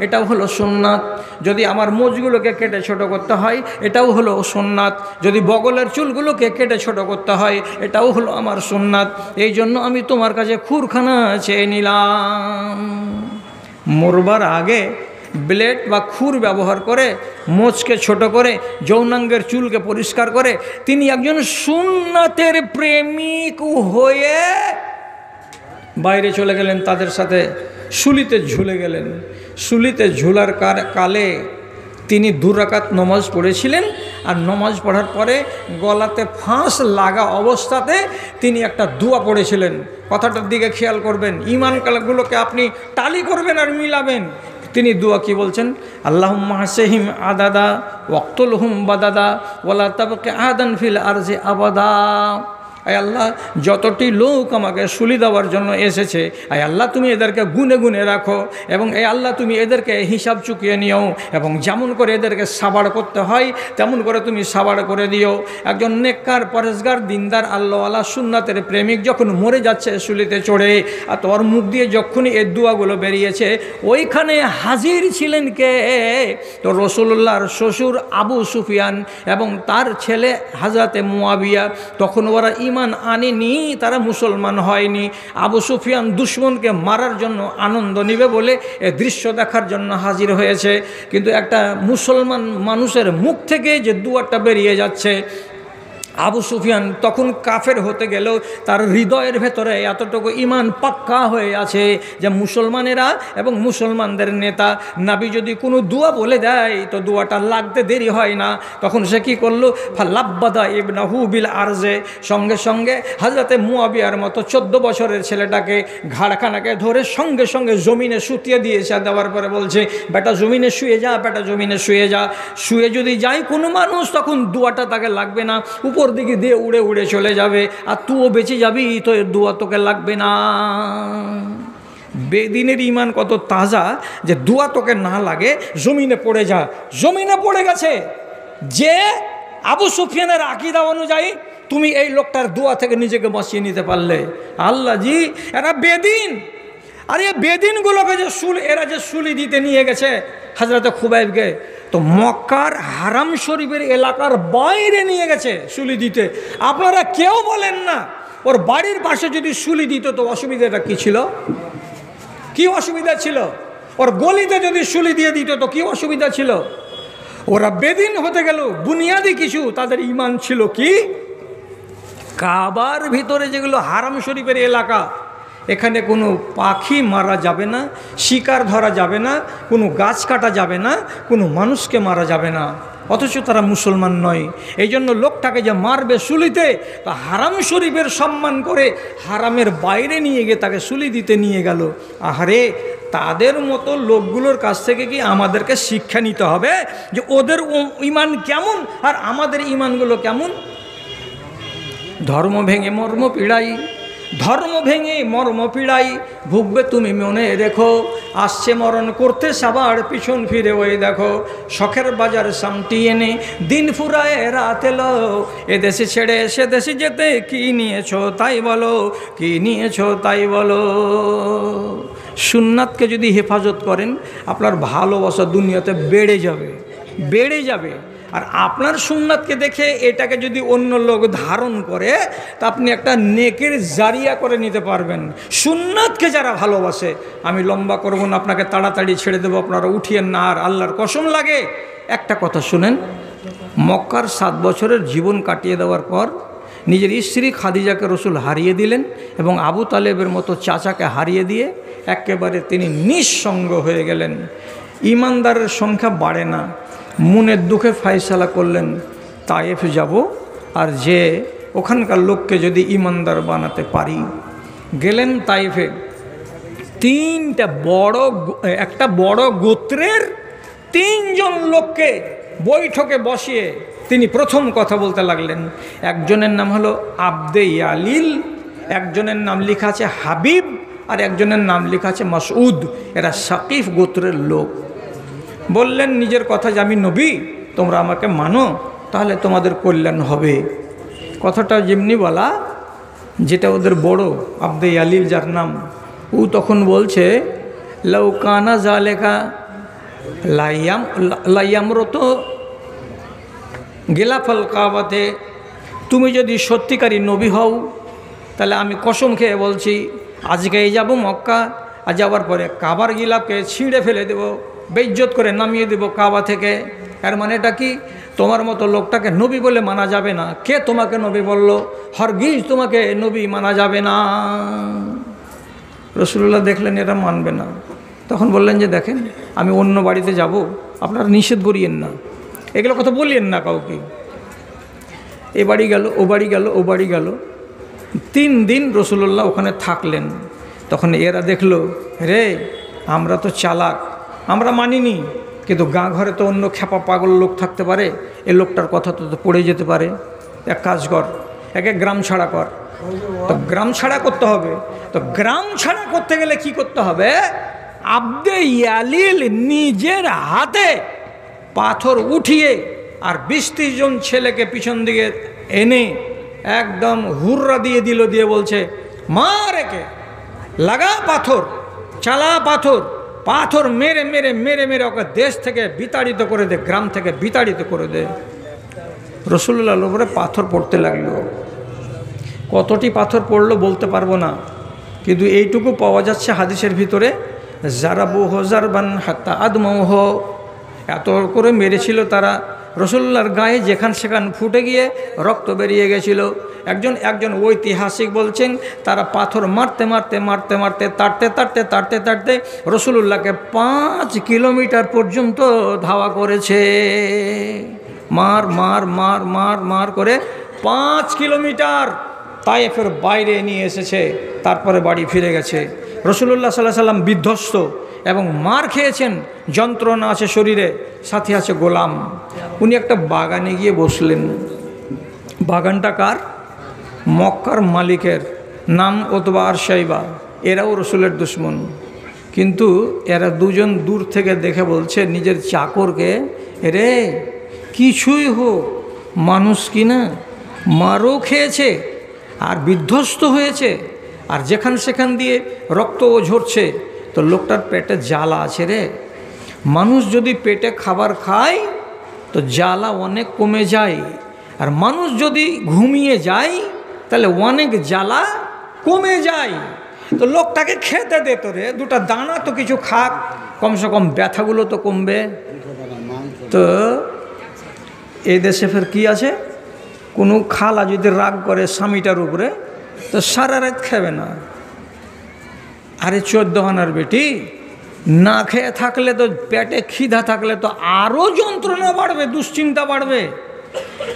এটাও হলো সুন্নাত, যদি আমার মোজগুলোকে কেটে ছোট করতে হয় এটাও হলো সুন্নাত, যদি বগলের চুলগুলোকে কেটে ছোট করতে হয় এটাও হলো আমার সুন্নাত, এই জন্য আমি তোমার কাছে খুরখানা চেয়ে নিলাম। মরবার আগে ব্লেড বা খুর ব্যবহার করে মোচকে ছোট করে যৌনাঙ্গের চুলকে পরিষ্কার করে তিনি একজন সুন্নাতের প্রেমিক হয়ে বাইরে চলে গেলেন, তাদের সাথে শুলিতে ঝুলে গেলেন। শুলিতে ঝুলার কালে তিনি 2 রাকাত নমাজ পড়েছিলেন, আর নমাজ পড়ার পরে গলাতে ফাঁস লাগা অবস্থাতে তিনি একটা দোয়া পড়েছিলেন। কথাটার দিকে খেয়াল করবেন, ইমান কালাগুলোকে আপনি টালি করবেন আর মিলাবেন। তিনি দোয়া কি বলছেন, আল্লাহুম্মা হাসিহিম আদাদা ওয়াক্তুলহুম বাদাদা ওয়ালা তাবকি আদান ফিল আরজি আবাদা। আয় আল্লাহ, যতটি লোক আমাকে শুলি দেওয়ার জন্য এসেছে, আয় আল্লাহ তুমি এদেরকে গুনে গুনে রাখো, এবং এই আল্লাহ তুমি এদেরকে হিসাব চুকিয়ে নিও, এবং যেমন করে এদেরকে সাবাড় করতে হয় তেমন করে তুমি সাবাড় করে দিও। একজন নেককার পরেশগার দিনদার আল্লাহওয়ালা সুন্নাতের প্রেমিক যখন মরে যাচ্ছে শুলিতে চড়ে, আর তোর মুখ দিয়ে যখনই এই দোয়াগুলো বেরিয়েছে, ওইখানে হাজির ছিলেন কে? তো রাসূলুল্লাহর শ্বশুর আবু সুফিয়ান এবং তার ছেলে হযরতে মুয়াবিয়া। তখন ওরা ইমান আনেনি, তারা মুসলমান হয়নি। আবু সুফিয়ান দুশমনকে মারার জন্য আনন্দ নিবে বলে এ দৃশ্য দেখার জন্য হাজির হয়েছে, কিন্তু একটা মুসলমান মানুষের মুখ থেকে যে দুয়ারটা বেরিয়ে যাচ্ছে, আবু সুফিয়ান তখন কাফের হতে গেলেও তার হৃদয়ের ভেতরে এতটুকু ইমান পাক্কা হয়ে আছে যে মুসলমানেরা এবং মুসলমানদের নেতা নাবি যদি কোনো দোয়া বলে দেয় তো দোয়াটা লাগতে দেরি হয় না। তখন সে কী করলো, ফালাব্বাদা ইবনাহু বিল আরজে, সঙ্গে সঙ্গে হযরতে মুয়াবিয়ার মতো 14 বছরের ছেলেটাকে ঘাড়খানাকে ধরে সঙ্গে সঙ্গে জমিনে শুতিয়ে দিয়েছে। দেওয়ার পরে বলছে, বেটা জমিনে শুয়ে যা, বেটা জমিনে শুয়ে যা। শুয়ে যদি যায় কোনো মানুষ তখন দোয়াটা তাকে লাগবে না, উপর দিকে দিয়ে উড়ে উড়ে চলে যাবে, আর তুইও বেঁচে যাবি, তো এর দোয়া তোকে লাগবে না। বেদিনের ইমান কত তাজা যে দোয়া তোকে না লাগে, জমিনে পড়ে যা। জমিনে পড়ে গেছে যে আবু সুফিয়ানের আকীদা অনুযায়ী তুমি এই লোকটার দোয়া থেকে নিজেকে বাঁচিয়ে নিতে পারলে। আল্লাহ জি, এরা বেদিন, আর এই বেদিনগুলোকে যে এরা যে শুলি দিতে নিয়ে গেছে হযরতে খুবাইবকে, তো মক্কার হারাম শরীফের এলাকার বাইরে নিয়ে গেছে শুলি দিতে। আপনারা কেউ বলেন না ওর বাড়ির পাশে যদি শুলি দিত তো অসুবিধাটা কী ছিল? কি অসুবিধা ছিল? ওর গলিতে যদি শুলি দিয়ে দিত তো কি অসুবিধা ছিল? ওরা বেদিন হতে গেল, বুনিয়াদি কিছু তাদের ইমান ছিল কি? কাবার ভিতরে যেগুলো হারাম শরীফের এলাকা, এখানে কোনো পাখি মারা যাবে না, শিকার ধরা যাবে না, কোনো গাছ কাটা যাবে না, কোনো মানুষকে মারা যাবে না। অথচ তারা মুসলমান নয়। এই জন্য লোকটাকে যে মারবে সুলিতে, তা হারাম শরীফের সম্মান করে হারামের বাইরে নিয়ে গিয়ে তাকে সুলি দিতে নিয়ে গেল। আহারে, তাদের মতো লোকগুলোর কাছ থেকে কি আমাদেরকে শিক্ষা নিতে হবে যে ওদের ঈমান কেমন আর আমাদের ঈমানগুলো কেমন? ধর্ম ভেঙে মর্ম পীড়াই, ধর্ম ভেঙে মর্ম পীড়াই, ভুগবে তুমি মনে রেখো, আসছে মরণ করতে সবার পিছন ফিরে ওই দেখো, শখের বাজার সামটি এনে দিন ফুরায় রাত এলো, এদেশে ছেড়ে সে দেশে যেতে কি নিয়েছো তাই বলো, কি নিয়েছো তাই বলো। সুন্নাতকে যদি হেফাজত করেন, আপনার ভালোবাসা দুনিয়াতে বেড়ে যাবে, বেড়ে যাবে। আর আপনার সুন্নাতকে দেখে এটাকে যদি অন্য লোক ধারণ করে, তা আপনি একটা নেকের জারিয়া করে নিতে পারবেন। সুন্নাতকে যারা ভালোবাসে, আমি লম্বা করব না, আপনাকে তাড়াতাড়ি ছেড়ে দেবো, আপনারা উঠিয়েন না, আর আল্লাহর কসম লাগে। একটা কথা শুনেন, মক্কার 7 বছরের জীবন কাটিয়ে দেওয়ার পর নিজের স্ত্রী খাদিজাকে রসুল হারিয়ে দিলেন এবং আবু তালেবের মতো চাচাকে হারিয়ে দিয়ে একেবারে তিনি নিঃসঙ্গ হয়ে গেলেন। ইমানদারের সংখ্যা বাড়ে না। মনের দুঃখে ফয়সালা করলেন তায়েফ যাব, আর যে ওখানকার লোককে যদি ইমানদার বানাতে পারি। গেলেন তায়েফে। একটা বড় গোত্রের 3 জন লোককে বৈঠকে বসিয়ে তিনি প্রথম কথা বলতে লাগলেন। একজনের নাম হলো আব্দে ইয়ালিল, একজনের নাম লেখা আছে হাবিব, আর একজনের নাম লেখা আছে মাসউদ। এরা সাকিফ গোত্রের লোক। বললেন নিজের কথা যে আমি নবী, তোমরা আমাকে মানো, তাহলে তোমাদের কল্যাণ হবে। কথাটা যেমনি বলা, যেটা ওদের বড় আব্দে ইয়ালিল যার নাম, ও তখন বলছে লাউকানা জালেকা লাইয়ামরত গেলাফল কাবাতে, তুমি যদি সত্যিকারী নবী হও, তাহলে আমি কসম খেয়ে বলছি আজকেই যাব মক্কা, আর যাওয়ার পরে কাবার গিলাফকে ছিঁড়ে ফেলে দেব, বেইজ্জত করে নামিয়ে দেব কাবা থেকে। এর মানে এটা কি? তোমার মতো লোকটাকে নবী বলে মানা যাবে না। কে তোমাকে নবী বলল? হরগিজ তোমাকে নবী মানা যাবে না। রাসূলুল্লাহ দেখলেন এরা মানবে না, তখন বললেন যে দেখেন, আমি অন্য বাড়িতে যাব, আপনারা নিষেধ করিয়েন না, এগুলো কথা বলিয়েন না কাউকে। এ বাড়ি গেল, ও বাড়ি গেল, ও বাড়ি গেল। 3 দিন রাসূলুল্লাহ ওখানে থাকলেন। তখন এরা দেখলো, রে আমরা তো চালাক, আমরা মানিনি, কিন্তু গাঁ ঘরে তো অন্য খ্যাপা পাগল লোক থাকতে পারে, এ লোকটার কথা তো পড়ে যেতে পারে। এক কাজ কর, একে গ্রাম ছাড়া কর। তো গ্রাম ছাড়া করতে হবে। তো গ্রাম ছাড়া করতে গেলে কি করতে হবে? আব্দে ইয়ালিল নিজের হাতে পাথর উঠিয়ে আর 20-30 জন ছেলেকে পিছন দিকে এনে একদম হুররা দিয়ে দিল, দিয়ে বলছে মার একে, লাগা পাথর, চালা পাথর, পাথর মেরে মেরে মেরে মেরে ওকে দেশ থেকে বিতাড়িত করে দে, গ্রাম থেকে বিতাড়িত করে দে। রাসূলুল্লাহর উপরে পাথর পড়তে লাগলো। কতটি পাথর পড়লো বলতে পারবো না, কিন্তু এইটুকু পাওয়া যাচ্ছে হাদিসের ভিতরে, জারাবু হজারবান হাত্তা আদমৌহ, এত করে মেরেছিল তারা। রাসূলুল্লাহর গায়ে যেখান সেখান ফুটে গিয়ে রক্ত বেরিয়ে গেছিল। একজন ঐতিহাসিক বলছেন তারা পাথর মারতে মারতে মারতে মারতে তাড়তে তাড়তে তাড়তে তাড়তে রাসূলুল্লাহকে 5 কিলোমিটার পর্যন্ত ধাওয়া করেছে। মার মার মার মার মার করে 5 কিলোমিটার তায়েফের বাইরে নিয়ে এসেছে, তারপরে বাড়ি ফিরে গেছে। রাসূলুল্লাহ সাল্লাল্লাহু আলাইহি সাল্লাম বিধ্বস্ত এবং মার খেয়েছেন, যন্ত্রণা আছে শরীরে, সাথে আছে গোলাম। উনি একটা বাগানে গিয়ে বসলেন। বাগানটা কার? মক্কার মালিকের, নাম ওতবা আর শাইবা। এরাও রসুলের দুশমন, কিন্তু এরা দুজন দূর থেকে দেখে বলছে নিজের চাকরকে, রে কিছুই হোক মানুষ কিনা, মারও খেয়েছে আর বিধ্বস্ত হয়েছে, আর যেখান সেখান দিয়ে রক্তও ঝরছে, তো লোকটার পেটে জ্বালা আছে রে। মানুষ যদি পেটে খাবার খায় তো জ্বালা অনেক কমে যায়, আর মানুষ যদি ঘুমিয়ে যায় তাহলে অনেক জ্বালা কমে যায়। তো লোকটাকে খেতে দে, তো রে দুটা দানা তো কিছু খাক, কমসে কম ব্যথাগুলো তো কমবে। তো এই দেশে ফের কি আছে, কোনো খালা যদি রাগ করে স্বামীটার উপরে, তো সারা রাত খাবে না, আরে 14 আনার বেটি, না খেয়ে থাকলে তো, পেটে খিদা থাকলে তো আরও যন্ত্রণা বাড়বে, দুশ্চিন্তা বাড়বে।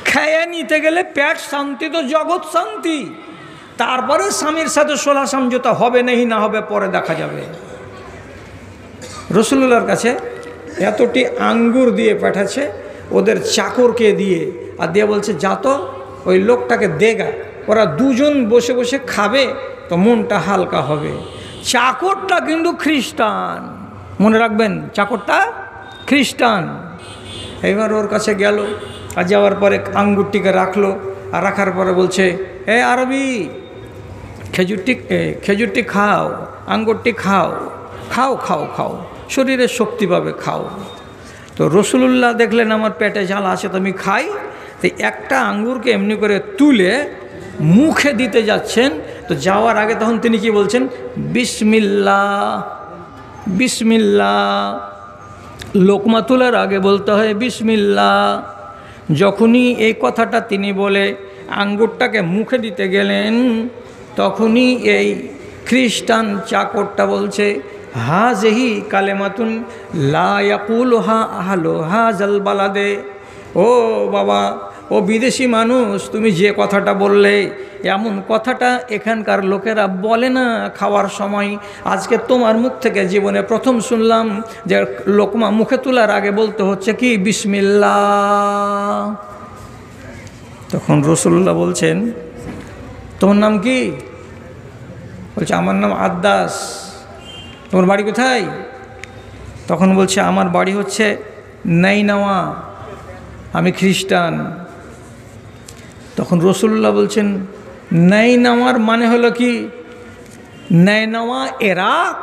খেয়ে নিতে গেলে পেট শান্তি তো জগৎ শান্তি, তারপরে স্বামীর সাথে সোলা সমঝোতা হবে নেই না হবে পরে দেখা যাবে। রসুলুল্লাহর কাছে এতটি আঙ্গুর দিয়ে পাঠাচ্ছে, ওদের চাকরকে দিয়ে, আর দিয়ে বলছে যা তো ওই লোকটাকে দেগা, ওরা দুজন বসে বসে খাবে তো মনটা হালকা হবে। চাকরটা কিন্তু খ্রিস্টান, মনে রাখবেন, চাকরটা খ্রিস্টান। এবার ওর কাছে গেল, আর যাওয়ার পরে আঙ্গুরটিকে রাখলো, আর রাখার পরে বলছে এ আরবি, খেজুরটি খাও, আঙ্গুরটি খাও, খাও খাও খাও, শরীরে শক্তি পাবে, খাও। তো রসুলুল্লাহ দেখলেন আমার পেটে জ্বালা আছে, তো আমি খাই। তো একটা আঙ্গুরকে এমনি করে তুলে মুখে দিতে যাচ্ছেন, তো যাওয়ার আগে তখন তিনি কি বলছেন, বিসমিল্লাহ বিসমিল্লাহ। লোকমা তোলার আগে বলতে হয় বিসমিল্লাহ। যখনই এই কথাটা তিনি বলে আঙ্গুরটাকে মুখে দিতে গেলেন, তখনই এই খ্রিস্টান চাকরটা বলছে হাযিহি কালেমাতুন লা ইয়াকুলুহা আহলু হাযাল বালাদে। ও বাবা, ও বিদেশি মানুষ, তুমি যে কথাটা বললে, এমন কথাটা এখানকার লোকেরা বলে না খাওয়ার সময়। আজকে তোমার মুখ থেকে জীবনে প্রথম শুনলাম যে লোকমা মুখে তোলার আগে বলতে হচ্ছে কি বিসমিল্লাহ। তখন রাসূলুল্লাহ বলছেন তোমার নাম কি? বলছে আমার নাম আদ্দাস। তোমার বাড়ি কোথায়? তখন বলছে আমার বাড়ি হচ্ছে নাইনাওয়া, আমি খ্রিস্টান। তখন রাসূলুল্লাহ বলছেন নাইনাওয়ার মানে হলো কি? নাইনাওয়া ইরাক,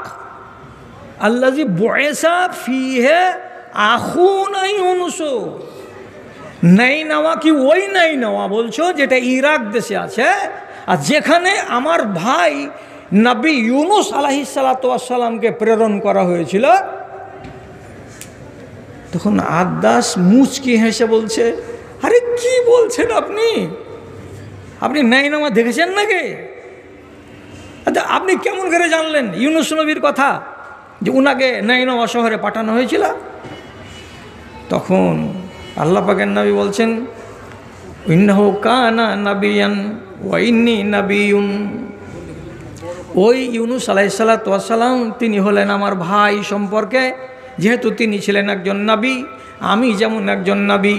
আল্লাযী বুইসা ফীহি আখুনা ইউনুস। নাইনাওয়া কি ওই নাইনাওয়া বলছো যেটা ইরাক দেশে আছে, আর যেখানে আমার ভাই নবী ইউনুস আলাইহিস সালাতু ওয়াস সালামকে প্রেরণ করা হয়েছিল? তখন আদ্দাস মুচকি হেসে বলছে আরে কি বলছেন আপনি? আপনি নাইনাওয়া দেখেছেন নাকি? আচ্ছা আপনি কেমন করে জানলেন ইউনুস নবীর কথা যে উনাকে নাইনাওয়া শহরে পাঠানো হয়েছিল? তখন আল্লাহ পাকের নবী বলছেন ইন্নাহু কানা নাবিয়ান ওয়া ইন্নী নাবিয়ুন। ওই ইউনুস আলাইহিস সালাতু ওয়াস সালাম তিনি হলেন আমার ভাই সম্পর্কে, যেহেতু তিনি ছিলেন একজন নবী, আমি যেমন একজন নবী,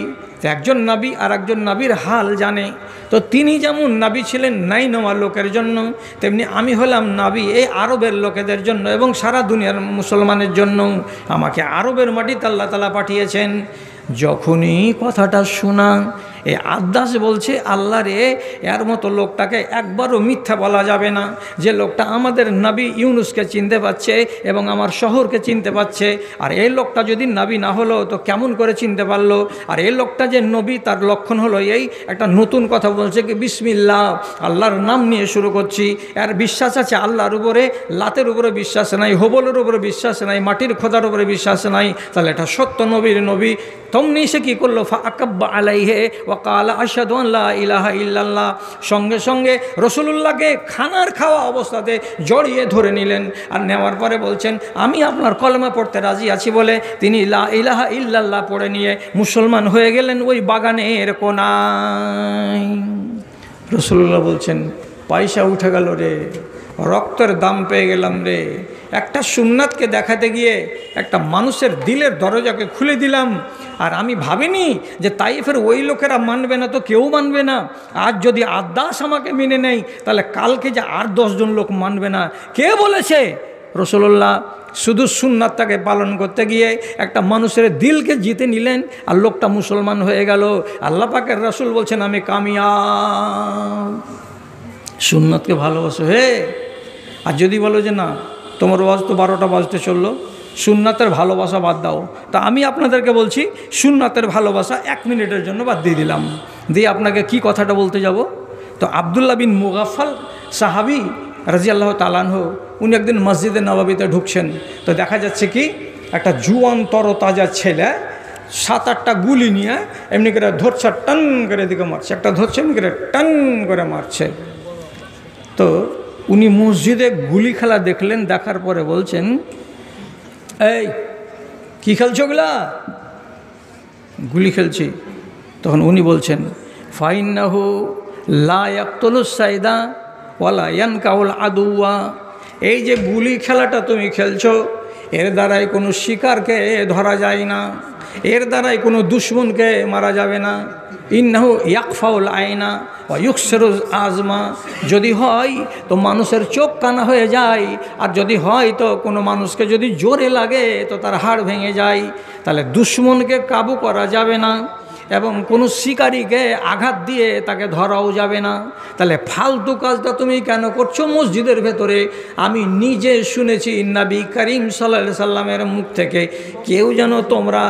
একজন নবী আর একজন নবীর হাল জানে। তো তিনি যেমন নবী ছিলেন নাইনাওয়া লোকের জন্য, তেমনি আমি হলাম নবী এই আরবের লোকেদের জন্য এবং সারা দুনিয়ার মুসলমানের জন্য। আমাকে আরবের মাটিতে আল্লাহ তাআলা পাঠিয়েছেন। যখনই কথাটা শোনা এই আদ্দাস বলছে আল্লাহ রে, এর মতো লোকটাকে একবারও মিথ্যা বলা যাবে না, যে লোকটা আমাদের নবী ইউনুসকে চিনতে পারছে এবং আমার শহরকে চিনতে পারছে। আর এই লোকটা যদি নবী না হলো তো কেমন করে চিনতে পারলো? আর এই লোকটা যে নবী তার লক্ষণ হলো এই, একটা নতুন কথা বলছে কি বিসমিল্লাহ, আল্লাহর নাম নিয়ে শুরু করছি। এর বিশ্বাস আছে আল্লাহর উপরে, লাতের উপরে বিশ্বাস নাই, হোবলের উপরে বিশ্বাস নাই, মাটির খোদার উপরে বিশ্বাস নাই। তাহলে এটা সত্য নবীর নবী। তমনি সে কী করলো? ফাআকাব্বা আলাইহি ওয়া ক্বালা আশহাদু আন লা ইলাহা ইল্লাল্লাহ। সঙ্গে সঙ্গে রাসূলুল্লাহকে খানার খাওয়া অবস্থাতে জড়িয়ে ধরে নিলেন, আর নেওয়ার পরে বলছেন আমি আপনার কলেমা পড়তে রাজি আছি বলে তিনি লা ইলাহা ইল্লাল্লাহ পড়ে নিয়ে মুসলমান হয়ে গেলেন ওই বাগানের কোনায়। রাসূলুল্লাহ বলছেন পয়সা উঠে গেল রে, রক্তের দাম পেয়ে গেলাম রে। একটা সুন্নাতকে দেখাতে গিয়ে একটা মানুষের দিলের দরজাকে খুলে দিলাম, আর আমি ভাবিনি যে তাইফের ওই লোকেরা মানবে না তো কেউ মানবে না। আজ যদি আদ্দাস আমাকে মেনে নেয় তাহলে কালকে যে আর 10 জন লোক মানবে না। কে বলেছে? রাসূলুল্লাহ শুধু সুন্নাতটাকে পালন করতে গিয়ে একটা মানুষের দিলকে জিতে নিলেন, আর লোকটা মুসলমান হয়ে গেল। আল্লাহ পাকের রাসূল বলছেন আমি কামিয়াব। সুন্নাতকে ভালোবাসো হে। আর যদি বলো যে না তোমার ওয়াজ তো 12টা বাজতে চললো, সুন্নাতের ভালোবাসা বাদ দাও, তা আমি আপনাদেরকে বলছি সুন্নাতের ভালোবাসা 1 মিনিটের জন্য বাদ দিয়ে দিলাম। দিয়ে আপনাকে কি কথাটা বলতে যাব? তো আব্দুল্লাহ বিন মুগাফফাল সাহাবী রাদিয়াল্লাহু তাআলা আনহু, উনি একদিন মসজিদে নববীতে ঢুকছেন। তো দেখা যাচ্ছে কি একটা জুয়ান তরতাজা ছেলে 7-8টা গুলি নিয়ে এমনি করে ধরছে, টান করে দিকে মারছে, একটা ধরছে এমনি করে টান করে মারছে। তো উনি মসজিদে গুলি খেলা দেখলেন, দেখার পরে বলছেন, এই কী খেলছো ওগুলা? গুলি খেলছি। তখন উনি বলছেন, ফাইন্নাহু লা ইয়াকতুলুস সাইদা ওয়ালা ইয়ানকাউল আদুওয়া, এই যে গুলি খেলাটা তুমি খেলছো, এর দ্বারাই কোনো শিকারকে ধরা যায় না, এর দ্বারাই কোনো দুশ্মনকে মারা যাবে না। ইন্নাহু ইয়াকফাউল আয়না ওয়া ইউকসিরুল আজমা, যদি হয় তো মানুষের চোখ কানা হয়ে যায়, আর যদি হয় তো কোনো মানুষকে যদি জোরে লাগে তো তার হাড় ভেঙে যায়। তাহলে দুশ্মনকে কাবু করা যাবে না এবং কোনো শিকারীকে আঘাত দিয়ে তাকে ধরাও যাবে না। তাহলে ফালতু কাজটা তুমি কেন করছো মসজিদের ভেতরে? আমি নিজে শুনেছি নবী করিম সাল্লাল্লাহু আলাইহি সাল্লামের মুখ থেকে, কেউ যেন তোমরা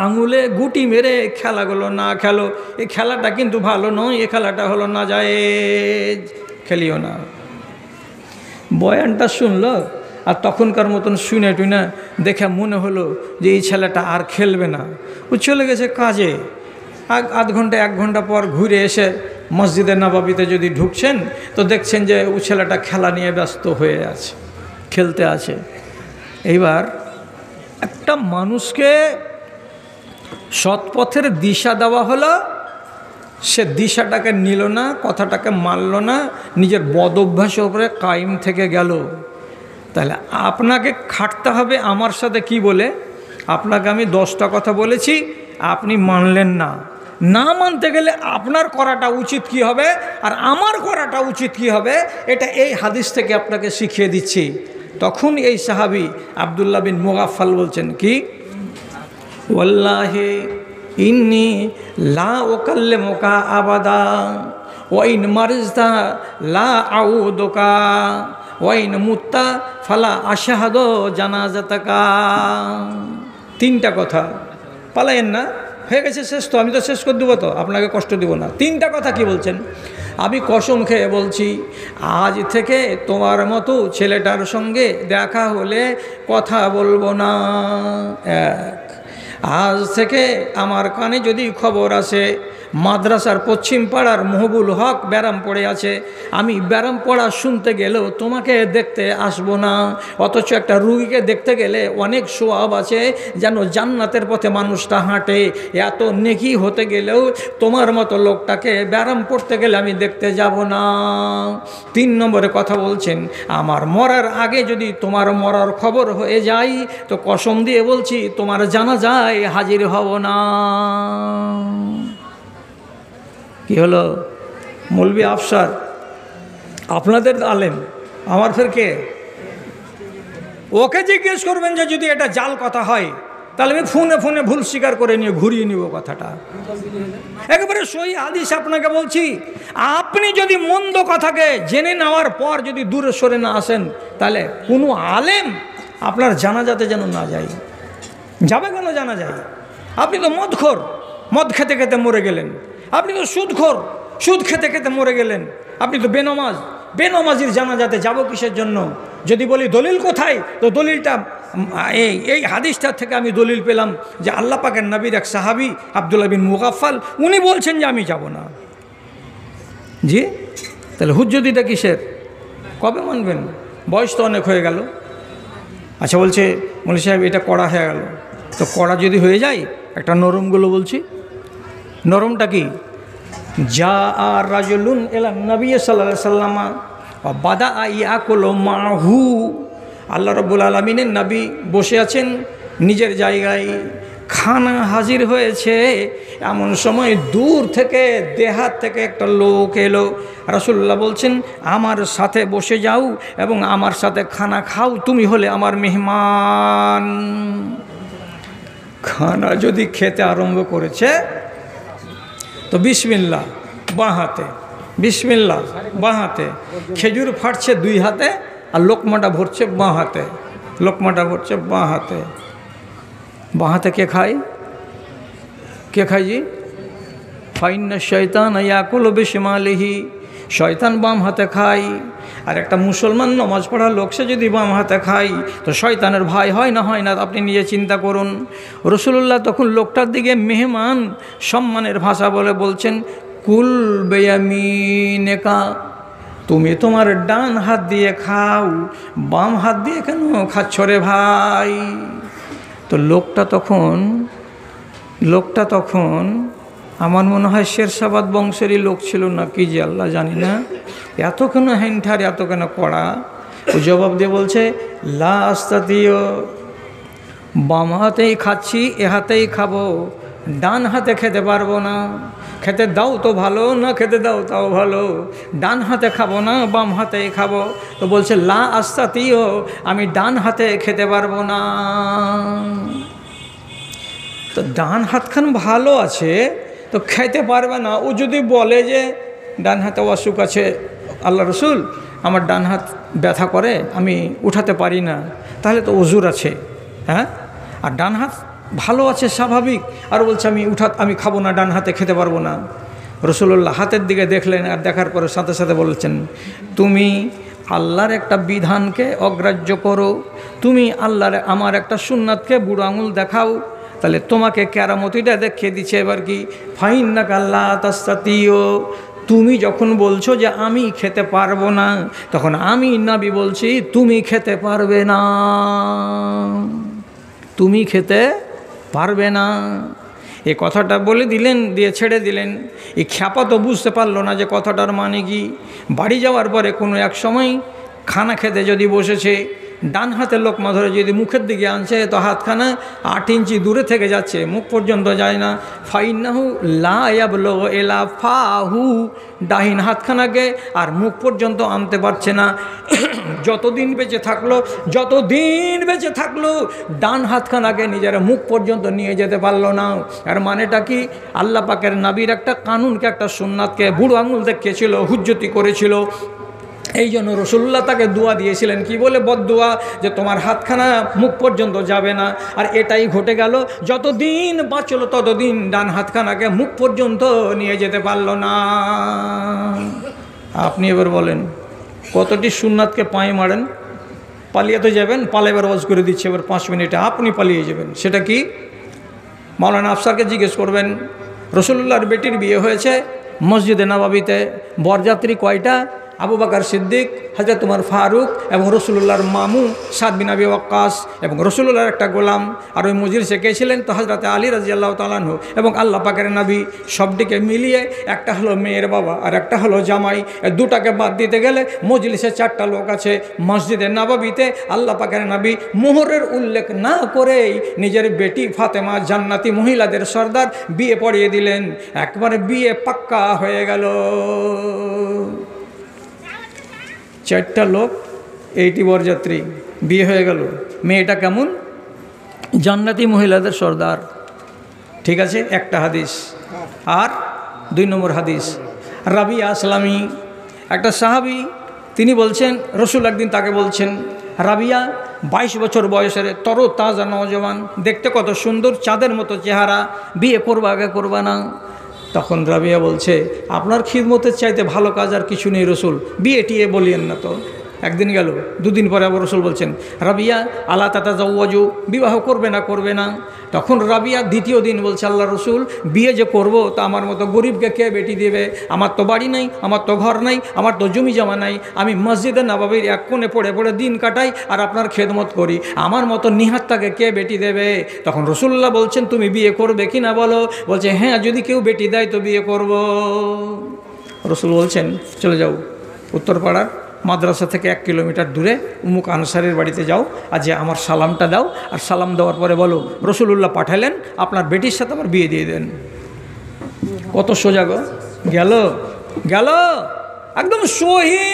আঙুলে গুটি মেরে খেলাগুলো না খেলো, এই খেলাটা কিন্তু ভালো নয়, এই খেলাটা হলো না জায়েজ, খেলিও না। বয়ানটা শুনলো আর তখনকার মতন শুনে টুনে দেখে মনে হলো যে এই ছেলেটা আর খেলবে না, ও চলে গেছে কাজে। আধ ঘন্টা 1 ঘন্টা পর ঘুরে এসে মসজিদে নববীতে যদি ঢুকছেন তো দেখছেন যে ও ছেলেটা খেলা নিয়ে ব্যস্ত হয়ে আছে, খেলতে আছে। এইবার একটা মানুষকে সৎপথের দিশা দেওয়া হলো, সে দিশাটাকে নিল না, কথাটাকে মানল না, নিজের বদ অভ্যাসের উপরে কায়েম থেকে গেল। তাহলে আপনাকে খাটতে হবে আমার সাথে কি বলে? আপনাকে আমি 10টা কথা বলেছি, আপনি মানলেন না, না মানতে গেলে আপনার করাটা উচিত কি হবে আর আমার করাটা উচিত কি হবে, এটা এই হাদিস থেকে আপনাকে শিখিয়ে দিচ্ছি। তখন এই সাহাবী আব্দুল্লাহ বিন মুগাফফাল বলছেন কি, ওয়াল্লাহি ইন্নী লা উকাল্লিমুকা আবাদা ওয়া ইন মারিজতা লা আউদুকা ওয়া ইন মুত্তা ফালা আশহাদু জানাজাতাকা। 3টা কথা, পালায়েন না, হয়ে গেছে শেষ তো, আমি তো শেষ করে দেবো, তো আপনাকে কষ্ট দেব না। 3টা কথা কি বলছেন? আমি কসম খেয়ে বলছি, আজ থেকে তোমার মতো ছেলেটার সঙ্গে দেখা হলে কথা বলবো না। আজ থেকে আমার কানে যদি খবর আসে মাদ্রাসার পশ্চিম পাড়ার মহবুল হক ব্যারাম পড়ে আছে, আমি ব্যারাম পড়া শুনতে গেলেও তোমাকে দেখতে আসবো না। অথচ একটা রুগীকে দেখতে গেলে অনেক সওয়াব আছে, যেন জান্নাতের পথে মানুষটা হাঁটে, এত নেকি হতে গেলেও তোমার মতো লোকটাকে ব্যারাম পড়তে গেলে আমি দেখতে যাব না। 3 নম্বরে কথা বলছেন, আমার মরার আগে যদি তোমার মরার খবর হয়ে যায় তো কসম দিয়ে বলছি তোমার জানাজায় হাজির হব না। কি হলো? মৌলভী আফসার আপনাদের আলেম, আমার ফের কে? ওকে জিজ্ঞেস করবেন যে যদি এটা জাল কথা হয় তাহলে আমি ফোনে ফোনে ভুল স্বীকার করে নিয়ে ঘুরিয়ে নিব কথাটা। একেবারে সহি হাদিস আপনাকে বলছি, আপনি যদি মন্দ কথাকে জেনে নেওয়ার পর যদি দূরে সরে না আসেন তাহলে কোনো আলেম আপনার জানাজাতে যেন না যায়। যাবে কেন জানা যায়? আপনি তো মদখোর, মদ খেতে খেতে মরে গেলেন। আপনি তো সুদখোর, সুদ খেতে খেতে মরে গেলেন। আপনি তো বেনমাজ, বেনমাজির জানাজাতে যাব কিসের জন্য? যদি বলি দলিল কোথায়, তো দলিলটা এই হাদিসটার থেকে আমি দলিল পেলাম যে আল্লাহ পাকের নবীর এক সাহাবী আব্দুল্লাহ বিন মুগাফফাল, উনি বলছেন যে আমি যাব না। জি, তাহলে হুজ্জতিটা কিসের? কবে মানবেন? বয়স তো অনেক হয়ে গেল। আচ্ছা, বলছে মৌলভী সাহেব এটা কড়া হয়ে গেল, তো কড়া যদি হয়ে যায় একটা নরমগুলো বলছি। নরমটা কি? যা আর রাজুলুন এলা নবী সাল্লাল্লাহু আলাইহি সাল্লাম বাদা ইয়াকুলু মাহু। আল্লাহ রাব্বুল আলামিনের নবী বসে আছেন নিজের জায়গায়, খানা হাজির হয়েছে, এমন সময় দূর থেকে দেহাত থেকে একটা লোক এলো। রাসূলুল্লাহ বলছেন আমার সাথে বসে যাও এবং আমার সাথে খানা খাও, তুমি হলে আমার মেহমান। খানা যদি খেতে আরম্ভ করেছে তো বিসমিল্লাহ বাঁ হাতে, বিসমিল্লাহ বাঁ হাতে, খেজুর ফাটছে 2 হাতে আর লোকমাটা ভরছে বাঁ হাতে, লোকমাটা ভরছে বাঁ হাতে। বাঁ হাতে কে খায়? কে খায় জি? ফাইন্না শয়তান ইয়াকুলু বিশিমালিহি, শয়তান বাম হাতে খায়। আর একটা মুসলমান নামাজ পড়া লোক সে যদি বাম হাতে খায় তো শয়তানের ভয় হয় না? হয় না? আপনি নিজে চিন্তা করুন। রাসূলুল্লাহ তখন লোকটার দিকে মেহমান সম্মানের ভাষা বলে বলছেন কুল বেয়ামিনেকা, তুমি তোমার ডান হাত দিয়ে খাও, বাম হাত দিয়ে কেন খাচ্ছ রে ভাই? তো লোকটা তখন আমার মনে হয় শেরশাবাদ বংশেরই লোক ছিল না কি, যে আল্লাহ জানি না, এত কেন হ্যাংঠার, এত কেন কড়া। ও জবাব দিয়ে বলছে, লা আস্তাতিও, বাম হাতেই খাচ্ছি, এ হাতেই খাবো, ডান হাতে খেতে পারবো না। খেতে দাও তো ভালো, না খেতে দাও তাও ভালো, ডান হাতে খাবো না, বাম হাতেই খাবো। তো বলছে লা আস্তাতিও, আমি ডান হাতে খেতে পারবো না। তো ডান হাতখান ভালো আছে তো খেতে পারবে না। ও যদি বলে যে ডান হাতে অসুখ আছে, আল্লাহ রসুল আমার ডান হাত ব্যথা করে, আমি উঠাতে পারি না, তাহলে তো ওজুর আছে, হ্যাঁ। আর ডান হাত ভালো আছে স্বাভাবিক, আর বলছে আমি খাবো না, ডান হাতে খেতে পারবো না। রসুল্লাহ হাতের দিকে দেখলেন, আর দেখার পরে সাথে সাথে বলেছেন, তুমি আল্লাহর একটা বিধানকে অগ্রাহ্য করো, তুমি আল্লাহর আমার একটা সুন্নাতকে বুড়ো আঙুল দেখাও, তাহলে তোমাকে কেরামতিটা দেখিয়ে দিচ্ছে। এবার কি ফাইন্নাকা আল্লাহ তাস্তাতিও, তুমি যখন বলছো যে আমি খেতে পারবো না, তখন আমি নবী বলছি তুমি খেতে পারবে না, তুমি খেতে পারবে না। এই কথাটা বলে দিলেন, দিয়ে ছেড়ে দিলেন। এই খ্যাপা তো বুঝতে পারলো না যে কথাটার মানে কি। বাড়ি যাওয়ার পরে কোনো এক সময় খানা খেতে যদি বসেছে, ডান হাতের লোকমা ধরে যদি মুখের দিকে আনছে, তো হাতখানা 8 ইঞ্চি দূরে থেকে যাচ্ছে, মুখ পর্যন্ত যায় না। ফাইন্নাহু লা ইয়াবলুগু ইলা ফাহু, ডাহিন হাতখানাকে আর মুখ পর্যন্ত আনতে পারছে না। যতদিন বেঁচে থাকলো ডান হাতখানাকে নিজের মুখ পর্যন্ত নিয়ে যেতে পারলো না। আর মানেটা কি, আল্লাহ পাকের নবীর একটা কানুনকে, একটা সুন্নাতকে বুড়ো আঙুল দেখিয়েছিল, হুজ্জতি করেছিল। এই জন্য রসুল্লাহ তাকে দোয়া দিয়েছিলেন, কি বলে, বদদোয়া, যে তোমার হাতখানা মুখ পর্যন্ত যাবে না। আর এটাই ঘটে গেল, যতদিন বাঁচল ততদিন ডান হাতখানাকে মুখ পর্যন্ত নিয়ে যেতে পারল না। আপনি এবার বলেন, কতটি সুন্নাতকে পায়ে মারেন? পালিয়ে তো যাবেন, পালাইবার ওয়াজ করে দিচ্ছে এবার 5 মিনিটে আপনি পালিয়ে যাবেন। সেটা কি? মাওলানা আফসারকে জিজ্ঞেস করবেন। রসুল্লাহর বেটির বিয়ে হয়েছে মসজিদে নববীতে, বরযাত্রী কয়টা? আবু বকর সিদ্দিক, হযরত ওমর ফারুক এবং রসুলুল্লাহর মামু সাদ বিন আবি ওয়াক্কাস এবং রসুলুল্লাহর একটা গোলাম। আর ওই মজলিসে কে ছিলেন? তো হযরত আলী রাদিয়াল্লাহু তাআলা আনহু এবং আল্লাহ পাকের নবী। সবটিকে মিলিয়ে একটা হলো মেয়ের বাবা আর একটা হলো জামাই। দুটাকে বাদ দিতে গেলে মজলিসে 4টা লোক আছে। মসজিদে নববীতে আল্লাহ পাকের নবী মোহরের উল্লেখ না করেই নিজের বেটি ফাতেমা, জান্নাতি মহিলাদের সর্দার, বিয়ে পড়িয়ে দিলেন। একবারে বিয়ে পাক্কা হয়ে গেল। 4টা লোক, 80 বরযাত্রী, বিয়ে হয়ে গেল। মেয়েটা কেমন? জান্নাতি মহিলাদের সর্দার। ঠিক আছে, একটা হাদিস। আর 2 নম্বর হাদিস, রাবিয়া আসলামী, একটা সাহাবী, তিনি বলছেন, রসুল একদিন তাকে বলছেন, রাবিয়া 22 বছর বয়সের তরো তাজা নওজওয়ান, দেখতে কত সুন্দর, চাঁদের মতো চেহারা, বিয়ে করবা আগে করবা না? তখন রাবিয়া বলছে, আপনার খিদমতের চাইতে ভালো কাজ আর কিছু নেই রসুল, বিয়ে টিয়ে বলিয়েন না তো। একদিন গেল, 2 দিন পরে আবার রসুল বলছেন, রাবিয়া আলা তাতাজাওয়াজু, বিবাহ করবে না? তখন রাবিয়া 2য় দিন বলছে, আল্লাহ রসুল, বিয়ে যে করব তা আমার মতো গরিবকে কে বেটি দেবে? আমার তো বাড়ি নাই, আমার তো ঘর নাই, আমার তো জমি জমা নাই, আমি মসজিদে নববীর এক কোণে পড়ে পড়ে দিন কাটাই আর আপনার খেদমত করি, আমার মতো নিহাত্তাকে কে বেটি দেবে? তখন রসুল্লাহ বলছেন, তুমি বিয়ে করবে কি না বলো? বলছে, হ্যাঁ, যদি কেউ বেটি দেয় তো বিয়ে করব। রসুল বলছেন, চলে যাও উত্তরপাড়ার মাদ্রাসা থেকে 1 কিলোমিটার দূরে উমুক আনসারের বাড়িতে যাও, আর যে আমার সালামটা দাও, আর সালাম দেওয়ার পরে বলো রসুলুল্লাহ পাঠালেন, আপনার বেটির সাথে আমার বিয়ে দিয়ে দেন। কত সোজা গো! গেল একদম সহি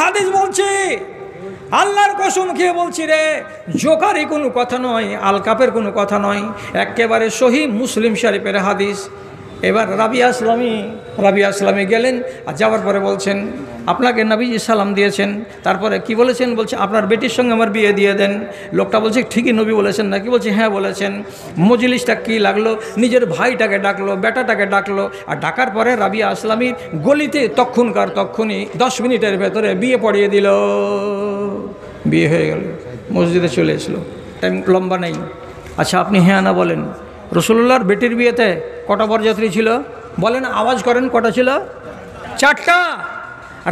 হাদিস বলছে, আল্লাহর কসম খেয়ে বলছি রে, জোকারি কোনো কথা নয়, আলকাপের কোনো কথা নয়, একেবারে সহি মুসলিম শরীফের হাদিস। এবার রাবিয়া আসলামী গেলেন, আর যাওয়ার পরে বলছেন, আপনাকে নবীজি সালাম দিয়েছেন, তারপরে কি বলেছেন? বলছে, আপনার বেটির সঙ্গে আমার বিয়ে দিয়ে দেন। লোকটা বলছে, ঠিকই নবী বলেছেন নাকি? বলছে, হ্যাঁ বলেছেন। মজলিসটা কি লাগলো, নিজের ভাইটাকে ডাকলো, বেটাটাকে ডাকলো, আর ডাকার পরে রাবিয়া আসলামীর গলিতে তক্ষুনি 10 মিনিটের ভেতরে বিয়ে পড়িয়ে দিল। বিয়ে হয়ে গেল, মসজিদে চলে এসলো, টাইম লম্বা নেই। আচ্ছা, আপনি হ্যাঁ না বলেন, রসুল্লাহর বেটির বিয়েতে কটা বরযাত্রী ছিল? বলেন, আওয়াজ করেন, কটা ছিল? 4টা।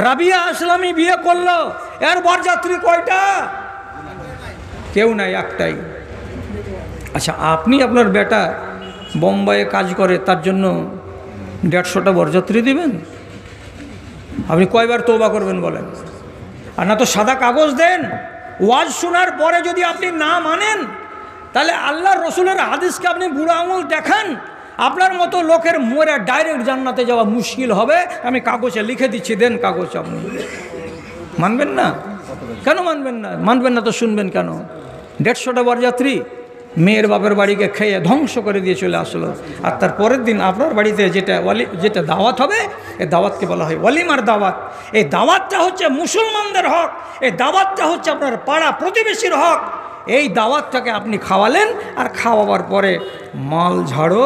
রাবিয়া আসলামী বিয়ে করলো, এর বরযাত্রী কয়টা? কেউ নাই, একটাই। আচ্ছা, আপনি আপনার বেটা বোম্বাইয়ে কাজ করে, তার জন্য 150টা বরযাত্রী দিবেন? আপনি কয়বার তওবা করবেন বলেন? আর না তো সাদা কাগজ দেন। ওয়াজ শোনার পরে যদি আপনি না মানেন, তাহলে আল্লাহর রসুলের হাদিসকে আপনি বুড়ো আঙুল দেখান। আপনার মতো লোকের মরে ডাইরেক্ট জান্নাতে যাওয়া মুশকিল হবে। আমি কাগজে লিখে দিচ্ছি, দেন কাগজ। আপনি মানবেন না? কেন মানবেন না? মানবেন না তো শুনবেন কেন? 150টা বরযাত্রী মেয়ের বাপের বাড়িকে খেয়ে ধ্বংস করে দিয়ে চলে আসলো, আর তার পরের দিন আপনার বাড়িতে যেটা দাওয়াত হবে, এই দাওয়াতকে বলা হয় ওয়ালিমার দাওয়াত। এই দাওয়াতটা হচ্ছে মুসলমানদের হক, এই দাওয়াতটা হচ্ছে আপনার পাড়া প্রতিবেশীর হক। এই দাওয়াতটাকে আপনি খাওয়ালেন, আর খাওয়াবার পরে মাল ঝাড়ো,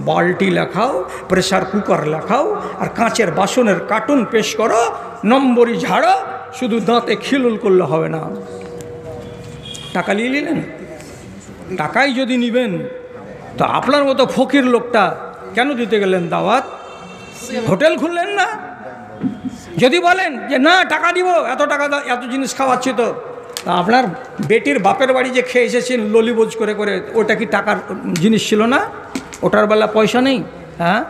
বালতি লেখাও, প্রেসার কুকার লেখাও, আর কাঁচের বাসনের কার্টুন পেশ করো, নম্বরই ঝাড়ো। শুধু দাঁতে খিলুল করলে হবে না। টাকা নিয়ে নিলেন, টাকাই যদি নিবেন, তো আপনার মতো ফকির লোকটা কেন দিতে গেলেন দাওয়াত? হোটেল খুললেন না? যদি বলেন যে না টাকা দিব, এত টাকা দাও, এত জিনিস খাওয়াচ্ছি, তো আপনার বেটির বাপের বাড়ি যে খেয়ে এসেছেন ললিবোজ করে করে, ওটা কি টাকার জিনিস ছিল না? ওটার বেলা পয়সা নেই? হ্যাঁ,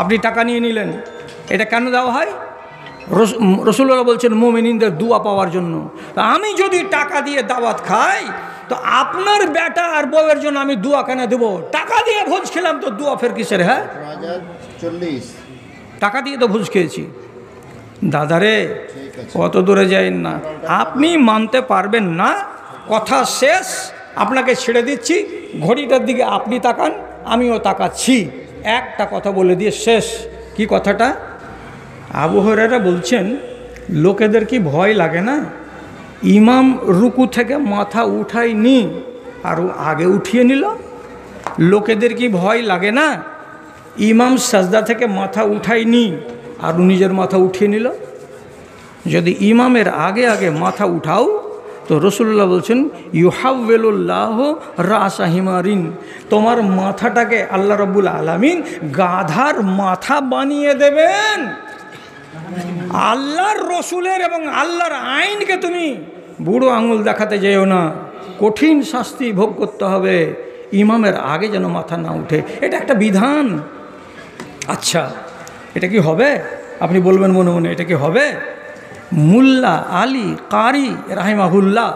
আপনি টাকা নিয়ে নিলেন। এটা কেন দেওয়া হয়? রাসূলুল্লাহ বলছেন মুমিনদের দোয়া পাওয়ার জন্য। তা আমি যদি টাকা দিয়ে দাওয়াত খাই, তো আপনার বেটা আর বউয়ের জন্য আমি দোয়া কেন দেবো? টাকা দিয়ে ভোজ খেলাম, তো দোয়া ফের কিসের? হ্যাঁ, টাকা দিয়ে তো ভোজ খেয়েছি। দাদারে, কত দূরে যাইন না। আপনি মানতে পারবেন না, কথা শেষ। আপনাকে ছেড়ে দিচ্ছি, ঘড়িটার দিকে আপনি তাকান, আমিও তাকাচ্ছি। একটা কথা বলে দিয়ে শেষ। কি কথাটা? আবু হুরায়রা বলছেন, লোকেদের কি ভয় লাগে না? ইমাম রুকু থেকে মাথা উঠায়নি আর আগে উঠিয়ে নিল। লোকেদের কি ভয় লাগে না? ইমাম সাজদা থেকে মাথা উঠায়নি আর নিজের মাথা উঠিয়ে নিল। যদি ইমামের আগে আগে মাথা উঠাও, তো রাসূলুল্লাহ বলছেন ইউহাউলুল্লাহ রাসা হিমারিন, তোমার মাথাটাকে আল্লাহ রাব্বুল আলামিন গাধার মাথা বানিয়ে দেবেন। আল্লাহর রসুলের এবং আল্লাহর আইনকে তুমি বুড়ো আঙুল দেখাতে যেও না, কঠিন শাস্তি ভোগ করতে হবে। ইমামের আগে যেন মাথা না উঠে, এটা একটা বিধান। আচ্ছা, এটা কি হবে? আপনি বলবেন মনে মনে, এটা কি হবে? মুল্লা আলী কারি রাহিমাহুল্লাহ,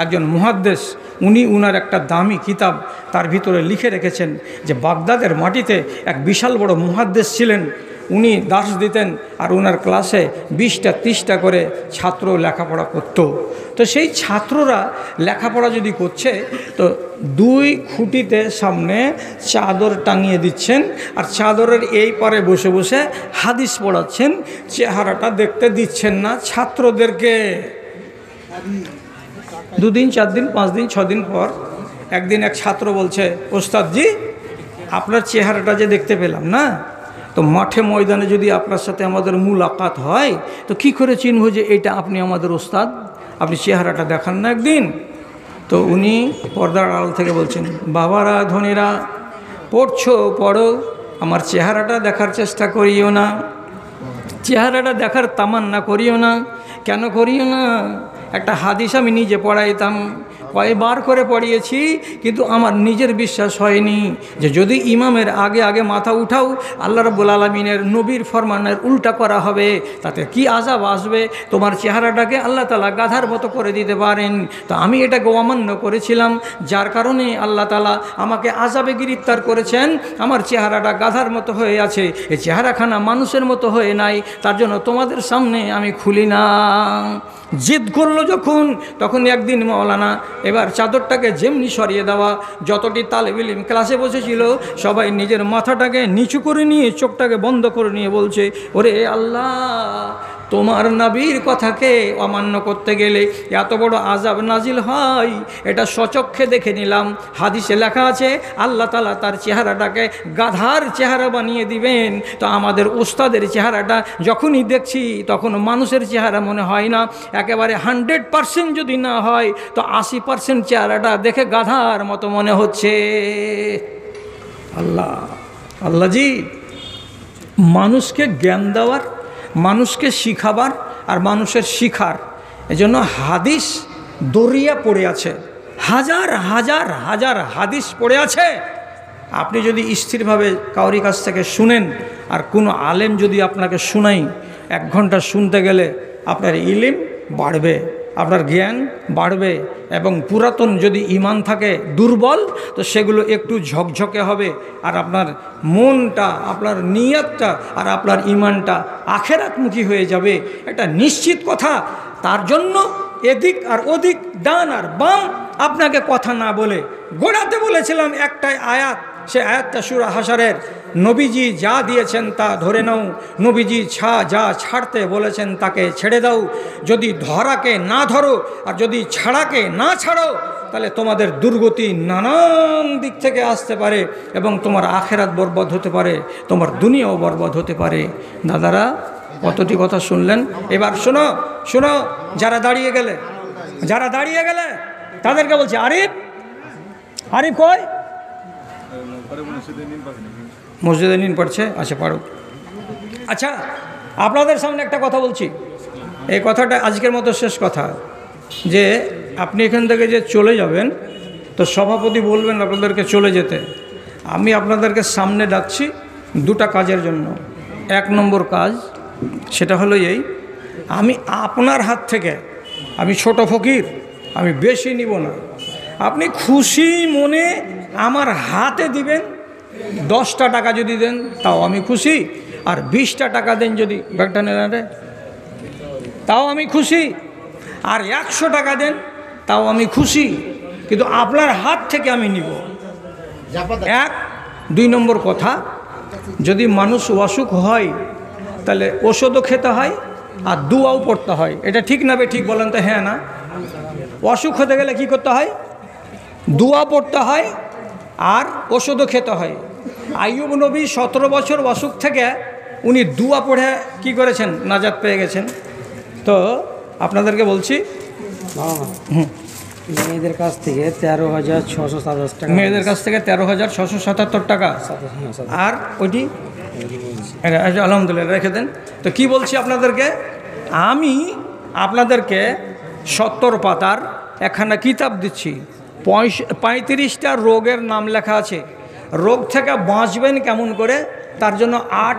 একজন মুহাদ্দিস, উনি উনার একটা দামি কিতাব, তার ভিতরে লিখে রেখেছেন যে বাগদাদের মাটিতে এক বিশাল বড় মুহাদ্দিস ছিলেন। উনি দাস দিতেন, আর ওনার ক্লাসে 20টা 30টা করে ছাত্র লেখাপড়া করত। তো সেই ছাত্ররা লেখাপড়া যদি করছে, তো 2 খুঁটিতে সামনে চাদর টাঙিয়ে দিচ্ছেন, আর চাদরের এই পারে বসে বসে হাদিস পড়াচ্ছেন। চেহারাটা দেখতে দিচ্ছেন না ছাত্রদেরকে। 2 দিন 4 দিন 5 দিন 6 দিন পর একদিন এক ছাত্র বলছে, ওস্তাদজি, আপনার চেহারাটা যে দেখতে পেলাম না, তো মাঠে ময়দানে যদি আপনার সাথে আমাদের মুলাকাত হয়, তো কি করে চিনব যে এটা আপনি আমাদের ওস্তাদ? আপনি চেহারাটা দেখান না একদিন। তো উনি পর্দার আড়াল থেকে বলছেন, বাবারা ধনীরা, পড়ছো পড়ো, আমার চেহারাটা দেখার চেষ্টা করিও না, চেহারাটা দেখার তামান্না করিও না। কেন করিও না? একটা হাদিস আমি নিজে পড়াইতাম, কয়েকবার করে পড়িয়েছি, কিন্তু আমার নিজের বিশ্বাস হয়নি যে যদি ইমামের আগে আগে মাথা উঠাও, আল্লাহ রাব্বুল আলামিনের নবীর ফরমানের উল্টা করা হবে, তাতে কি আযাব আসবে। তোমার চেহারাটাকে আল্লাহ তাআলা গাধার মতো করে দিতে পারেন। তো আমি এটাকে অমান্য করেছিলাম, যার কারণে আল্লাহ তাআলা আমাকে আযাবে গ্রেফতার করেছেন। আমার চেহারাটা গাধার মতো হয়ে আছে, এই চেহারাখানা মানুষের মতো হয়ে নাই, তার জন্য তোমাদের সামনে আমি খুলি না। জিদ করলো যখন, তখন একদিন মাওলানা এবার চাদরটাকে যেমনি সরিয়ে দেওয়া, যতটি তালেবে ইলম ক্লাসে বসেছিল সবাই নিজের মাথাটাকে নিচু করে নিয়ে চোখটাকে বন্ধ করে নিয়ে বলছে, ওরে আল্লাহ, তোমার নবীর কথাকে অমান্য করতে গেলে এত বড় আযাব নাজিল হয়, এটা স্বচক্ষে দেখে নিলাম। হাদিসে লেখা আছে আল্লাহ তাআলা তার চেহারাটাকে গাধার চেহারা বানিয়ে দিবেন। তো আমাদের উস্তাদের চেহারাটা যখনই দেখছি, তখন মানুষের চেহারা মনে হয় না। একেবারে 100% যদি না হয়, তো 80% চেহারাটা দেখে গাধার মতো মনে হচ্ছে। আল্লাহজি মানুষকে জ্ঞান দেওয়ার, মানুষকে শিখাবার আর মানুষের শিখার। এজন্য হাদিস দরিয়া পড়ে আছে, হাজার হাজার হাজার হাদিস পড়ে আছে। আপনি যদি স্থিরভাবে কাউরি কাছ থেকে শুনেন, আর কোনো আলেম যদি আপনাকে শুনাই, 1 ঘন্টা শুনতে গেলে আপনার ইলম বাড়বে, আপনার জ্ঞান বাড়বে, এবং পুরাতন যদি ঈমান থাকে দুর্বল, তো সেগুলো একটু ঝকঝকে হবে, আর আপনার মনটা, আপনার নিয়তটা আর আপনার ঈমানটা আখেরাতমুখী হয়ে যাবে। এটা নিশ্চিত কথা। তার জন্য এদিক আর ওদিক, ডান আর বাম আপনাকে কথা না বলে, গোড়াতে বলেছিলাম একটাই আয়াত, সে আয়াতটা সূরা হাশরের, নবীজি যা দিয়েছেন তা ধরে নাও, নবীজি যা ছাড়তে বলেছেন তাকে ছেড়ে দাও। যদি ধরাকে না ধরো আর যদি ছাড়াকে না ছাড়ো, তাহলে তোমাদের দুর্গতি নানান দিক থেকে আসতে পারে, এবং তোমার আখেরাত বরবাদ হতে পারে, তোমার দুনিয়াও বরবাদ হতে পারে। দাদারা, কতটি কথা শুনলেন? এবার শোনো শোনো, যারা দাঁড়িয়ে গেলে তাদেরকে বলছে, আরিফ কই? মসজিদে নিন পড়ছে। আচ্ছা, পারুক। আচ্ছা, আপনাদের সামনে একটা কথা বলছি, এই কথাটা আজকের মতো শেষ কথা, যে আপনি এখান থেকে যে চলে যাবেন, তো সভাপতি বলবেন আপনাদেরকে চলে যেতে। আমি আপনাদেরকে সামনে ডাকছি 2টা কাজের জন্য। 1 নম্বর কাজ, সেটা হলো এই, আমি আপনার হাত থেকে, আমি ছোট ফকির, আমি বেশি নিব না, আপনি খুশি মনে আমার হাতে দিবেন। 10টা টাকা যদি দেন তাও আমি খুশি, আর 20টা টাকা দেন যদি, ব্যাগটা নেন রে, তাও আমি খুশি, আর 100 টাকা দেন তাও আমি খুশি, কিন্তু আপনার হাত থেকে আমি নিব। 2 নম্বর কথা, যদি মানুষ অসুখ হয় তাহলে ওষুধও খেতে হয় আর দুয়াও পড়তে হয়। এটা ঠিক না বে ঠিক বলেন তো? হ্যাঁ না? অসুখ হতে গেলে কি করতে হয়? দুয়া পড়তে হয় আর ওষুধও খেতে হয়। আইয়ুব নবী 17 বছর অসুখ থেকে উনি দুয়া পড়ে কি করেছেন? নাজাত পেয়ে গেছেন। তো আপনাদেরকে বলছি, মেয়েদের কাছ থেকে 13,677 টাকা, মেয়েদের কাছ থেকে 13,677 টাকা, আর ওইটি আলহামদুলিল্লাহ রেখে দেন। তো কি বলছি আপনাদেরকে, আমি আপনাদেরকে 70 পাতার একখানা কিতাব দিচ্ছি, 35টা রোগের নাম লেখা আছে। রোগ থেকে বাঁচবেন কেমন করে, তার জন্য 8